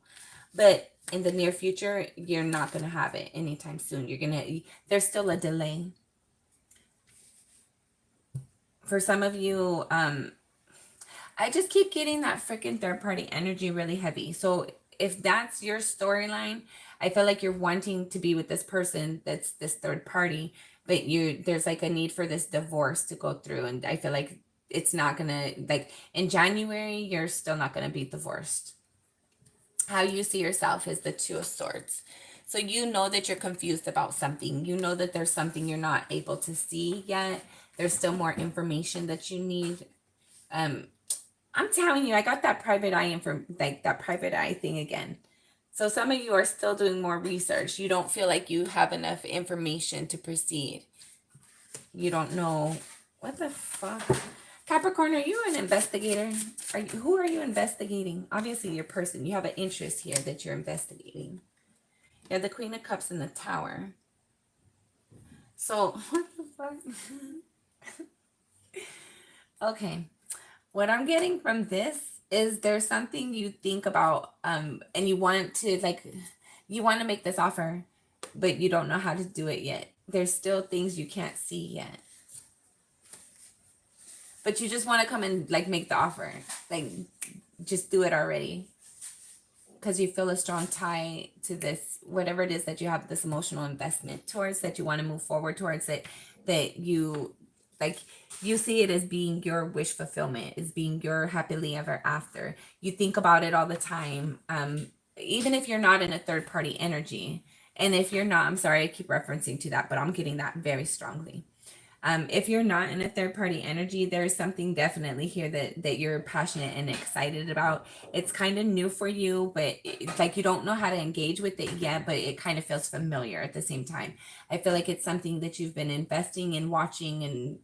But in the near future, you're not going to have it anytime soon. There's still a delay. For some of you, I just keep getting that freaking third party energy really heavy. So if that's your storyline, I feel like you're wanting to be with this person that's this third party, but there's like a need for this divorce to go through. And I feel like it's not gonna, like in January, you're still not gonna be divorced. How you see yourself is the Two of Swords. So you know that you're confused about something. You know that there's something you're not able to see yet. There's still more information that you need. I'm telling you, I got that private eye that private eye thing again. So some of you are still doing more research. You don't feel like you have enough information to proceed. You don't know. What the fuck? Capricorn, are you an investigator? Who are you investigating? Obviously, your person. You have an interest here that you're investigating. You have the Queen of Cups in the Tower. So, what the fuck? Okay. What I'm getting from this is there's something you think about, and you want to make this offer, but you don't know how to do it yet. There's still things you can't see yet. But you just want to come and make the offer. Just do it already. Because you feel a strong tie to this, whatever it is that you have this emotional investment towards, that you want to move forward towards, that you you see it as being your wish fulfillment, as being your happily ever after. You think about it all the time, even if you're not in a third party energy. And if you're not, I'm sorry, I keep referencing to that, but I'm getting that very strongly. If you're not in a third party energy, there's something definitely here that you're passionate and excited about. It's kind of new for you, but you don't know how to engage with it yet, but it kind of feels familiar at the same time. I feel like it's something that you've been investing in, watching, and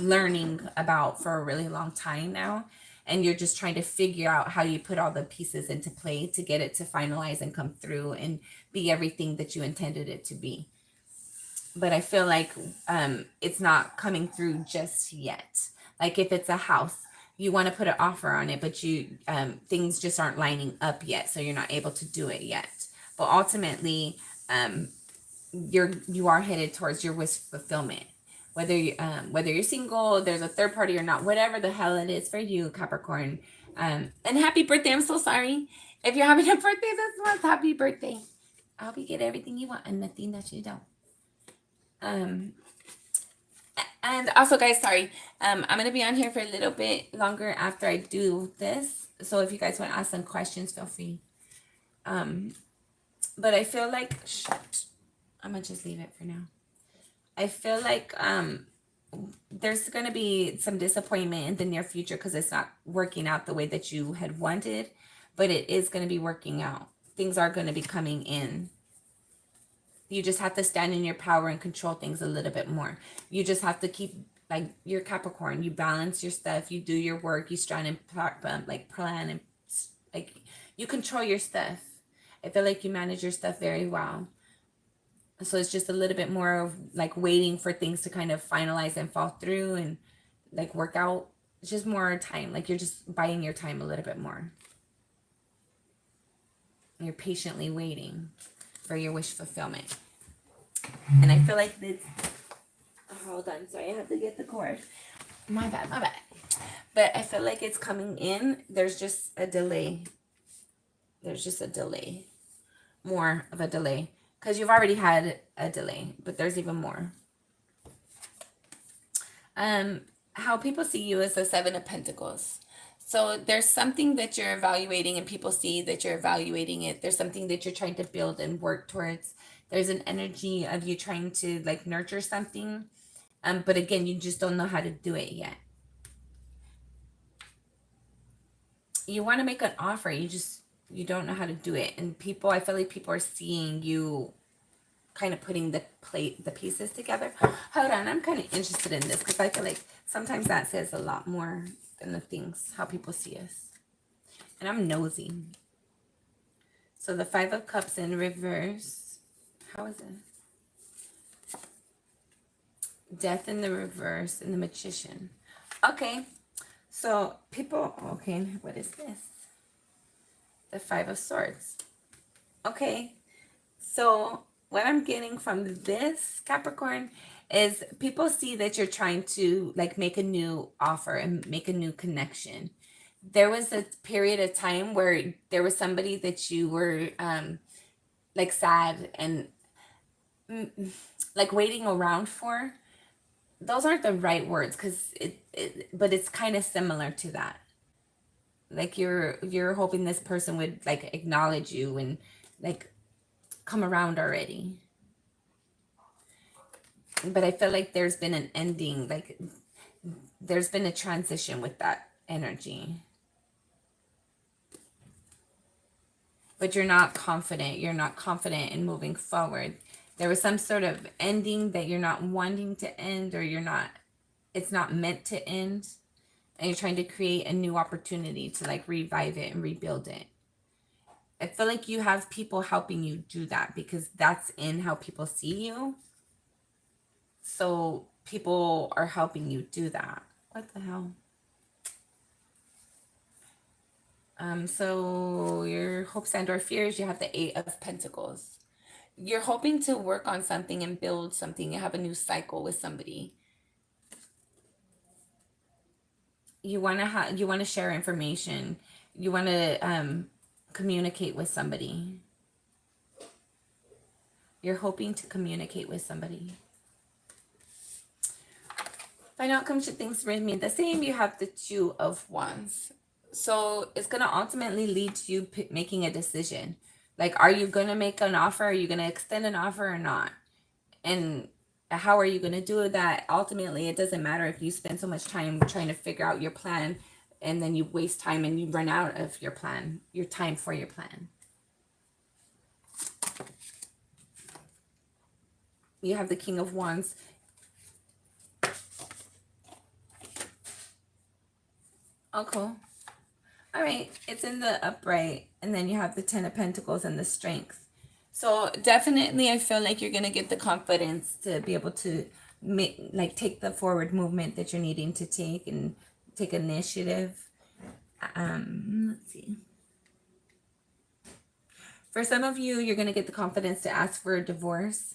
learning about for a really long time now. And you're just trying to figure out how you put all the pieces into play to get it to finalize and come through and be everything that you intended it to be. But I feel like it's not coming through just yet. Like if it's a house, you want to put an offer on it, but things just aren't lining up yet, so you're not able to do it yet. But ultimately, you are headed towards your wish fulfillment. Whether you're single, there's a third party or not, whatever the hell it is for you, Capricorn. And happy birthday! I'm so sorry if you're having a birthday this month. Happy birthday! I hope you get everything you want and nothing that you don't. And also, guys, sorry, I'm going to be on here for a little bit longer after I do this. So if you guys want to ask some questions, feel free. But I feel like, I'm going to just leave it for now. I feel like, there's going to be some disappointment in the near future because it's not working out the way that you had wanted, but it is going to be working out. Things are going to be coming in. You just have to stand in your power and control things a little bit more. You just have to keep, you're Capricorn. You balance your stuff. You do your work. You try and plan and you control your stuff. I feel like you manage your stuff very well. So it's just a little bit more of waiting for things to kind of finalize and fall through and work out. It's just more time. You're just buying your time a little bit more. You're patiently waiting for your wish fulfillment. And I feel like this, hold on, sorry, I have to get the cord. My bad. But I feel like it's coming in. There's just a delay. More of a delay. Because you've already had a delay, but there's even more. How people see you is the Seven of Pentacles. So there's something that you're evaluating and people see that you're evaluating it. There's something that you're trying to build and work towards. There's an energy of you trying to nurture something. But again, you just don't know how to do it yet. You want to make an offer. You don't know how to do it. And I feel like people are seeing you kind of putting the pieces together. Hold on, I'm kind of interested in this because I feel like sometimes that says a lot more and the things, how people see us. And I'm nosy. So the Five of Cups in reverse. How is it? Death in the reverse and the Magician. Okay. So people, okay, what is this? The Five of Swords. Okay. So what I'm getting from this, Capricorn, is people see that you're trying to like make a new offer and make a new connection. There was a period of time where there was somebody that you were like sad and like waiting around for. Those aren't the right words because but it's kind of similar to that. Like you're hoping this person would like acknowledge you and like come around already. But I feel like there's been an ending, like there's been a transition with that energy. But you're not confident. You're not confident in moving forward. There was some sort of ending that you're not wanting to end, or it's not meant to end. And you're trying to create a new opportunity to like revive it and rebuild it. I feel like you have people helping you do that because that's in how people see you. So people are helping you do that. What the hell? So your hopes and or fears, you have the Eight of Pentacles. You're hoping to work on something and build something. You have a new cycle with somebody. You want to share information. You want to communicate with somebody. You're hoping to communicate with somebody. Find outcome should things remain the same. You have the Two of Wands. So it's going to ultimately lead to you making a decision. Like, are you going to make an offer? Are you going to extend an offer or not? And how are you going to do that? Ultimately, it doesn't matter if you spend so much time trying to figure out your plan and then you waste time and you run out of your plan, your time for your plan. You have the King of Wands. Oh, cool. All right. It's in the upright. And then you have the Ten of Pentacles and the Strength. So definitely I feel like you're going to get the confidence to be able to take the forward movement that you're needing to take and take initiative. Let's see. For some of you, you're going to get the confidence to ask for a divorce.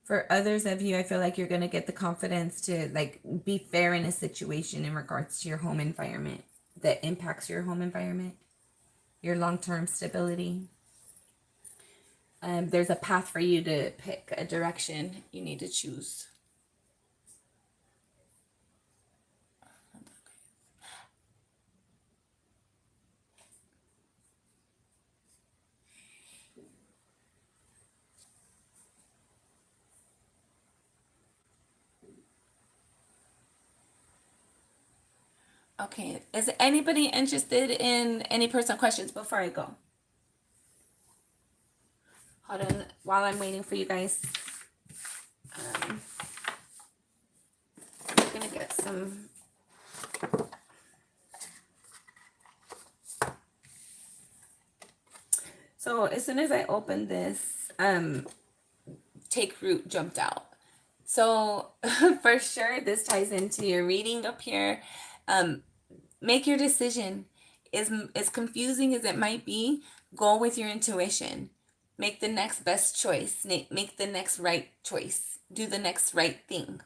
For others of you, I feel like you're going to get the confidence to like be fair in a situation in regards to your home environment that impacts your home environment, your long-term stability. There's a path for you to pick, a direction you need to choose. Okay, is anybody interested in any personal questions before I go? Hold on, while I'm waiting for you guys. I'm gonna get some. So as soon as I opened this, Take Root jumped out. So for sure, this ties into your reading up here. Make your decision. As confusing as it might be, go with your intuition. Make the next best choice. Make the next right choice. Do the next right thing.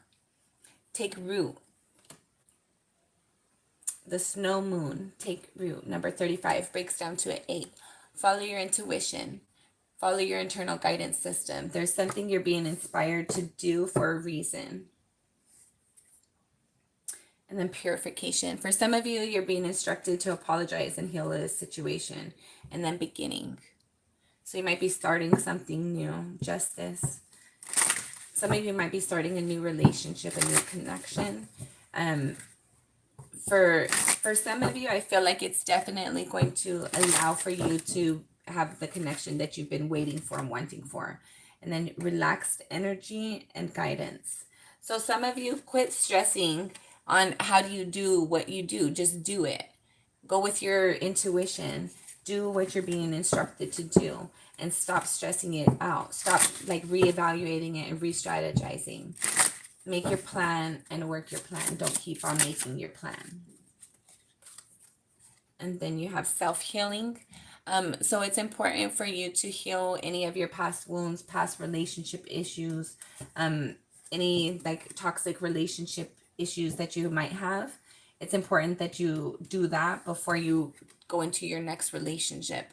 Take root. The Snow Moon. Take root. Number 35 breaks down to an 8. Follow your intuition. Follow your internal guidance system. There's something you're being inspired to do for a reason. And then purification. For some of you, you're being instructed to apologize and heal a situation. And then beginning. So you might be starting something new. Justice. Some of you might be starting a new relationship, a new connection. For some of you, I feel like it's definitely going to allow for you to have the connection that you've been waiting for and wanting for. And then relaxed energy and guidance. So some of you quit stressing on how do you do what you do. Just do it. Go with your intuition. Do what you're being instructed to do, and stop stressing it out. Stop like reevaluating it and re-strategizing. Make your plan and work your plan. Don't keep on making your plan. And then you have self-healing. So it's important for you to heal any of your past wounds, past relationship issues, any like toxic relationship issues that you might have. It's important that you do that before you go into your next relationship.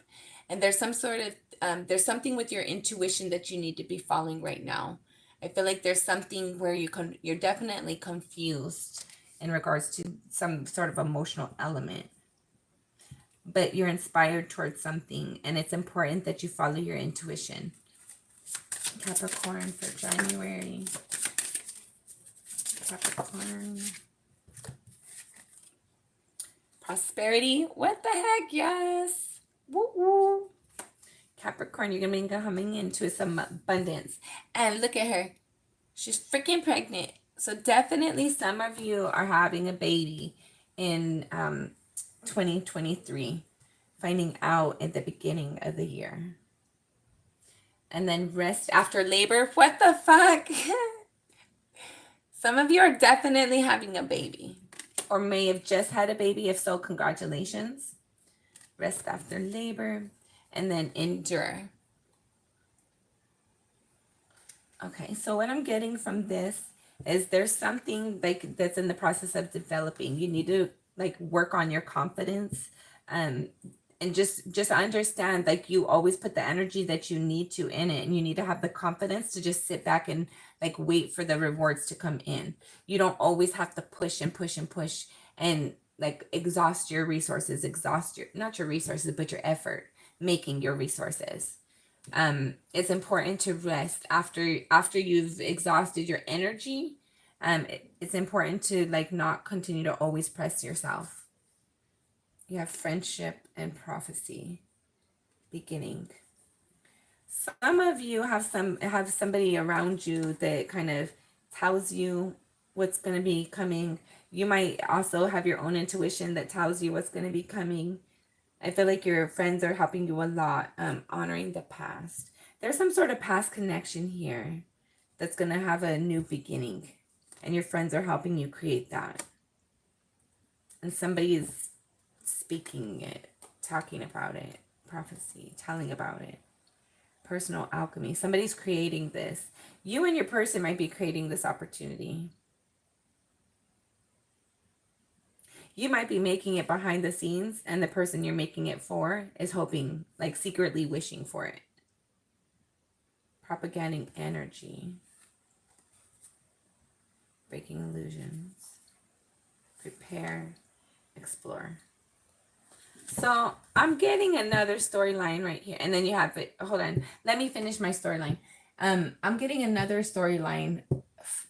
And there's some sort of there's something with your intuition that you need to be following right now. I feel like there's something where you're definitely confused in regards to some sort of emotional element, but you're inspired towards something, and it's important that you follow your intuition. Capricorn for January. Capricorn. Prosperity. What the heck? Yes. Woo woo. Capricorn, you're going to be coming into some abundance. And look at her. She's freaking pregnant. So definitely some of you are having a baby in 2023, finding out at the beginning of the year. And then rest after labor. What the fuck? Some of you are definitely having a baby, or may have just had a baby. If so, congratulations. Rest after labor, and then endure. Okay, so what I'm getting from this is there's something like that's in the process of developing. You need to like work on your confidence, and just understand like you always put the energy that you need to in it, and you need to have the confidence to just sit back and like wait for the rewards to come in. You don't always have to push and push and push and like exhaust your resources, exhaust your not your resources but your effort making your resources. It's important to rest after you've exhausted your energy. It's important to like not continue to always press yourself. You have friendship and prophecy beginning. Some of you have somebody around you that kind of tells you what's going to be coming. You might also have your own intuition that tells you what's going to be coming. I feel like your friends are helping you a lot, honoring the past. There's some sort of past connection here that's going to have a new beginning, and your friends are helping you create that. And somebody is speaking it, talking about it, prophecy, telling about it. Personal alchemy. Somebody's creating this. You and your person might be creating this opportunity. You might be making it behind the scenes, and the person you're making it for is hoping, like secretly wishing for it. Propagating energy. Breaking illusions. Prepare. Explore. So I'm getting another storyline right here. And then you have it. Hold on. Let me finish my storyline. I'm getting another storyline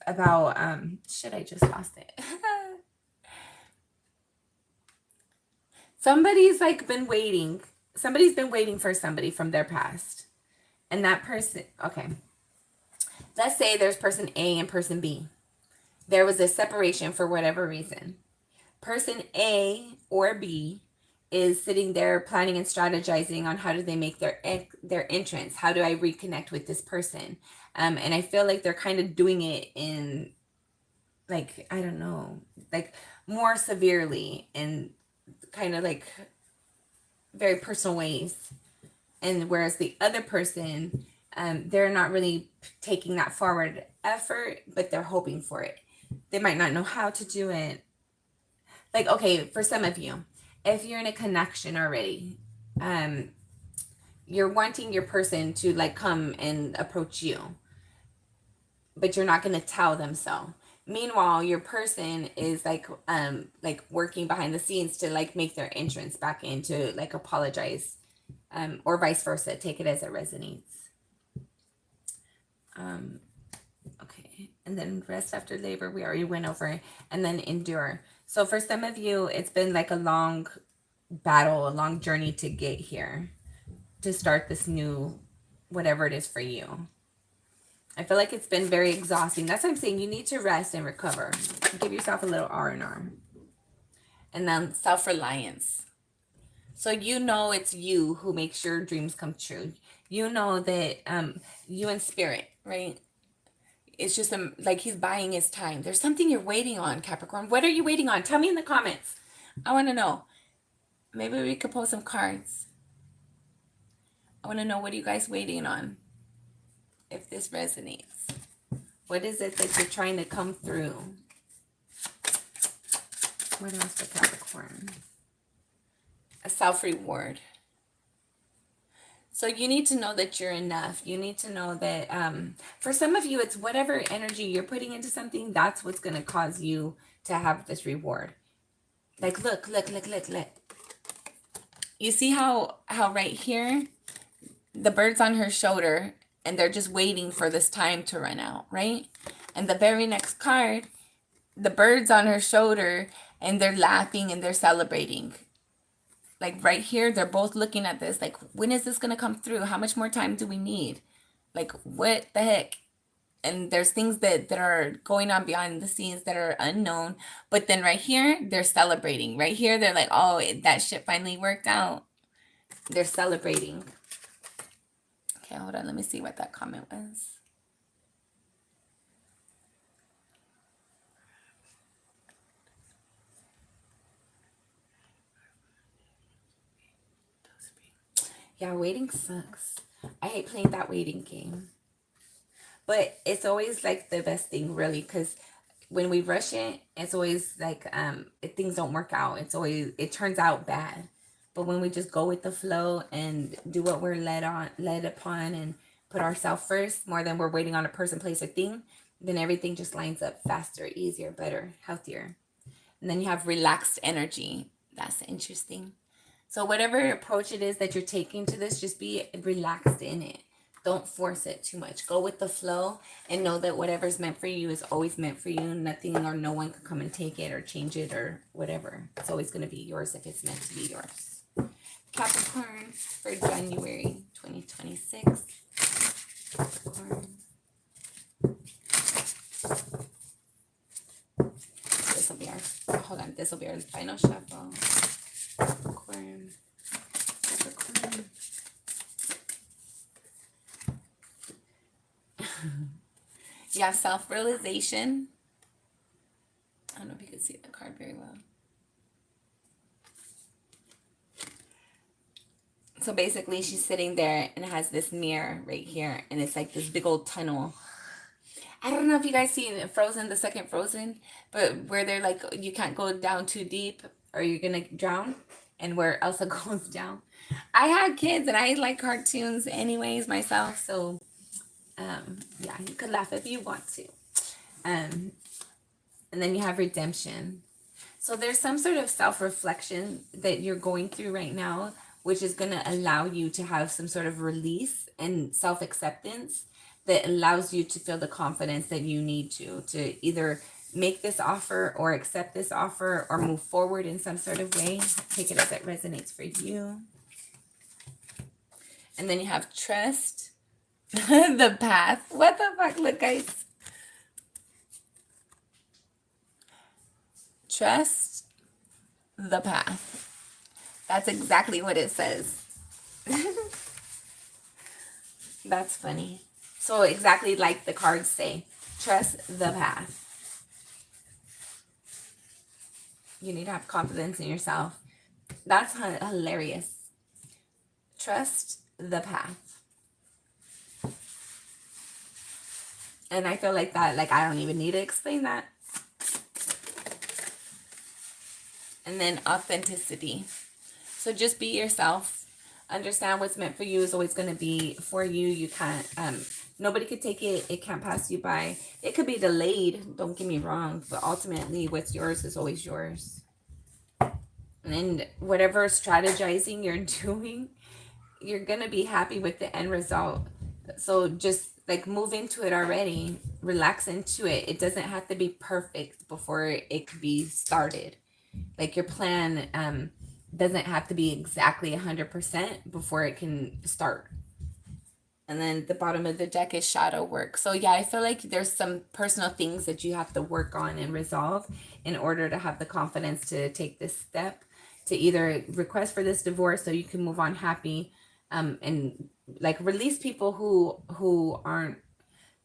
about, shit, I just lost it. Somebody's like been waiting. Somebody's been waiting for somebody from their past. And that person, okay. Let's say there's person A and person B. There was a separation for whatever reason. Person A or B is sitting there planning and strategizing on how do they make their entrance. How do I reconnect with this person? And I feel like they're kind of doing it in like, I don't know, like more severely and kind of like very personal ways. And whereas the other person, they're not really taking that forward effort, but they're hoping for it. They might not know how to do it. Like, okay, for some of you, if you're in a connection already, you're wanting your person to like come and approach you, but you're not going to tell them so. Meanwhile, your person is like working behind the scenes to like make their entrance back in, to like apologize, or vice versa. Take it as it resonates. Okay, and then rest after labor, we already went over, and then endure. So for some of you, it's been like a long battle, a long journey to get here, to start this new, whatever it is for you. I feel like it's been very exhausting. That's what I'm saying. You need to rest and recover. Give yourself a little R&R. And then self-reliance. So you know it's you who makes your dreams come true. You know that you in spirit, right? It's just like he's buying his time. There's something you're waiting on, Capricorn. What are you waiting on? Tell me in the comments. I want to know. Maybe we could pull some cards. I want to know, what are you guys waiting on? If this resonates. What is it that you're trying to come through? What else for Capricorn? A self-reward. So you need to know that you're enough. You need to know that for some of you, it's whatever energy you're putting into something, that's what's going to cause you to have this reward. Like, look. You see how right here, the bird's on her shoulder, and they're just waiting for this time to run out, right? And the very next card, the bird's on her shoulder, and they're laughing and they're celebrating. Like right here, they're both looking at this, like, when is this going to come through? How much more time do we need? Like, what the heck? And there's things that are going on behind the scenes that are unknown. But then right here, they're celebrating. Right here, they're like, oh, that shit finally worked out. They're celebrating. Okay, hold on. Let me see what that comment was. Yeah, waiting sucks. I hate playing that waiting game. But it's always like the best thing, really, because when we rush it, it's always like if things don't work out, it turns out bad. But when we just go with the flow and do what we're led upon, and put ourselves first more than we're waiting on a person, place, or thing, then everything just lines up faster, easier, better, healthier. And then you have relaxed energy. That's interesting. So whatever approach it is that you're taking to this, just be relaxed in it. Don't force it too much. Go with the flow and know that whatever's meant for you is always meant for you. Nothing or no one can come and take it or change it or whatever. It's always going to be yours if it's meant to be yours. Capricorn for January 2026. Capricorn. This will be our, hold on, this will be our final shuffle. Capricorn. Yeah, self-realization. I don't know if you can see the card very well. So basically, she's sitting there and has this mirror right here, and it's like this big old tunnel. I don't know if you guys see Frozen, the second Frozen, but where they're like, you can't go down too deep or you're gonna drown, and where Elsa goes down. I had kids and I like cartoons anyways myself, so yeah, you could laugh if you want to. And then you have redemption. So there's some sort of self-reflection that you're going through right now, which is going to allow you to have some sort of release and self-acceptance that allows you to feel the confidence that you need to either make this offer or accept this offer or move forward in some sort of way. Take it as it resonates for you. And then you have trust. The path. What the fuck? Look, guys. Trust the path. That's exactly what it says. That's funny. So exactly like the cards say. Trust the path. You need to have confidence in yourself. That's hilarious. Trust the path. And I feel like that, like, I don't even need to explain that. And then authenticity. So just be yourself. Understand what's meant for you is always going to be for you. You can't, nobody could take it. It can't pass you by. It could be delayed. Don't get me wrong. But ultimately, what's yours is always yours. And whatever strategizing you're doing, you're going to be happy with the end result. So just like move into it already. Relax into it. It doesn't have to be perfect before it could be started. Like your plan doesn't have to be exactly 100% before it can start. And then the bottom of the deck is shadow work. So yeah, I feel like there's some personal things that you have to work on and resolve in order to have the confidence to take this step, to either request for this divorce so you can move on happy, and like release people who aren't,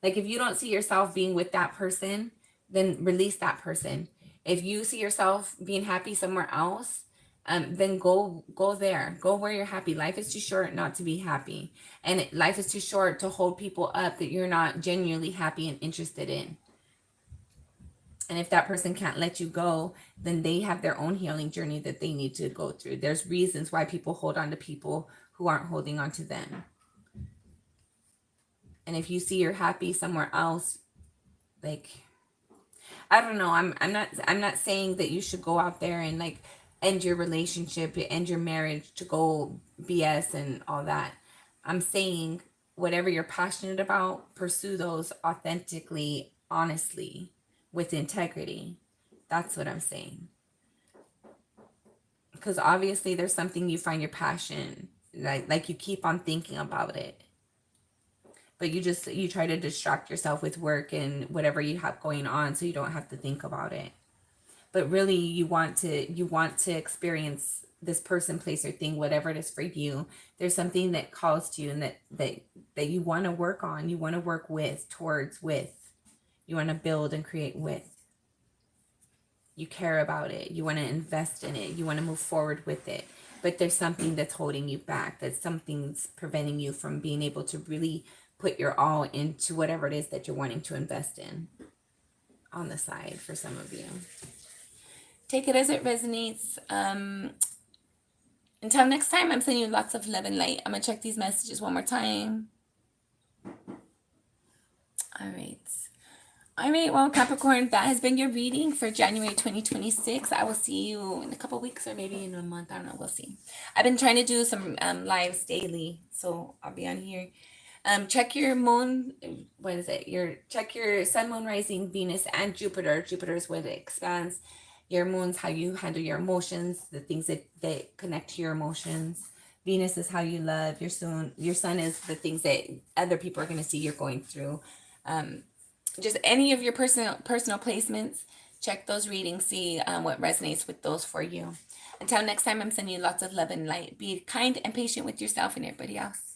like, if you don't see yourself being with that person, then release that person. If you see yourself being happy somewhere else, then go there. Go where you're happy. Life is too short not to be happy, and life is too short to hold people up that you're not genuinely happy and interested in. And if that person can't let you go, then they have their own healing journey that they need to go through. There's reasons why people hold on to people who aren't holding on to them. And if you see you're happy somewhere else, like, I don't know. I'm not saying that you should go out there and like end your relationship, end your marriage to go BS and all that. I'm saying whatever you're passionate about, pursue those authentically, honestly, with integrity. That's what I'm saying. Because obviously there's something you find your passion, like you keep on thinking about it. But you try to distract yourself with work and whatever you have going on so you don't have to think about it. But really you want to experience this person, place, or thing, whatever it is for you. There's something that calls to you and that you want to work on, you want to work with, towards, with, you want to build and create with. You care about it, you want to invest in it, you want to move forward with it. But there's something that's holding you back, that something's preventing you from being able to really put your all into whatever it is that you're wanting to invest in on the side for some of you. Take it as it resonates. Until next time, I'm sending you lots of love and light. I'm going to check these messages one more time. All right. All right, well, Capricorn, that has been your reading for January 2026. I will see you in a couple weeks or maybe in a month. I don't know. We'll see. I've been trying to do some lives daily, so I'll be on here. Check your moon. What is it? Check your sun, moon, rising, Venus, and Jupiter. Jupiter is what it expands. Your moon's how you handle your emotions, the things that connect to your emotions. Venus is how you love. Your sun is the things that other people are going to see you're going through. Just any of your personal placements, check those readings, see what resonates with those for you. Until next time, I'm sending you lots of love and light. Be kind and patient with yourself and everybody else.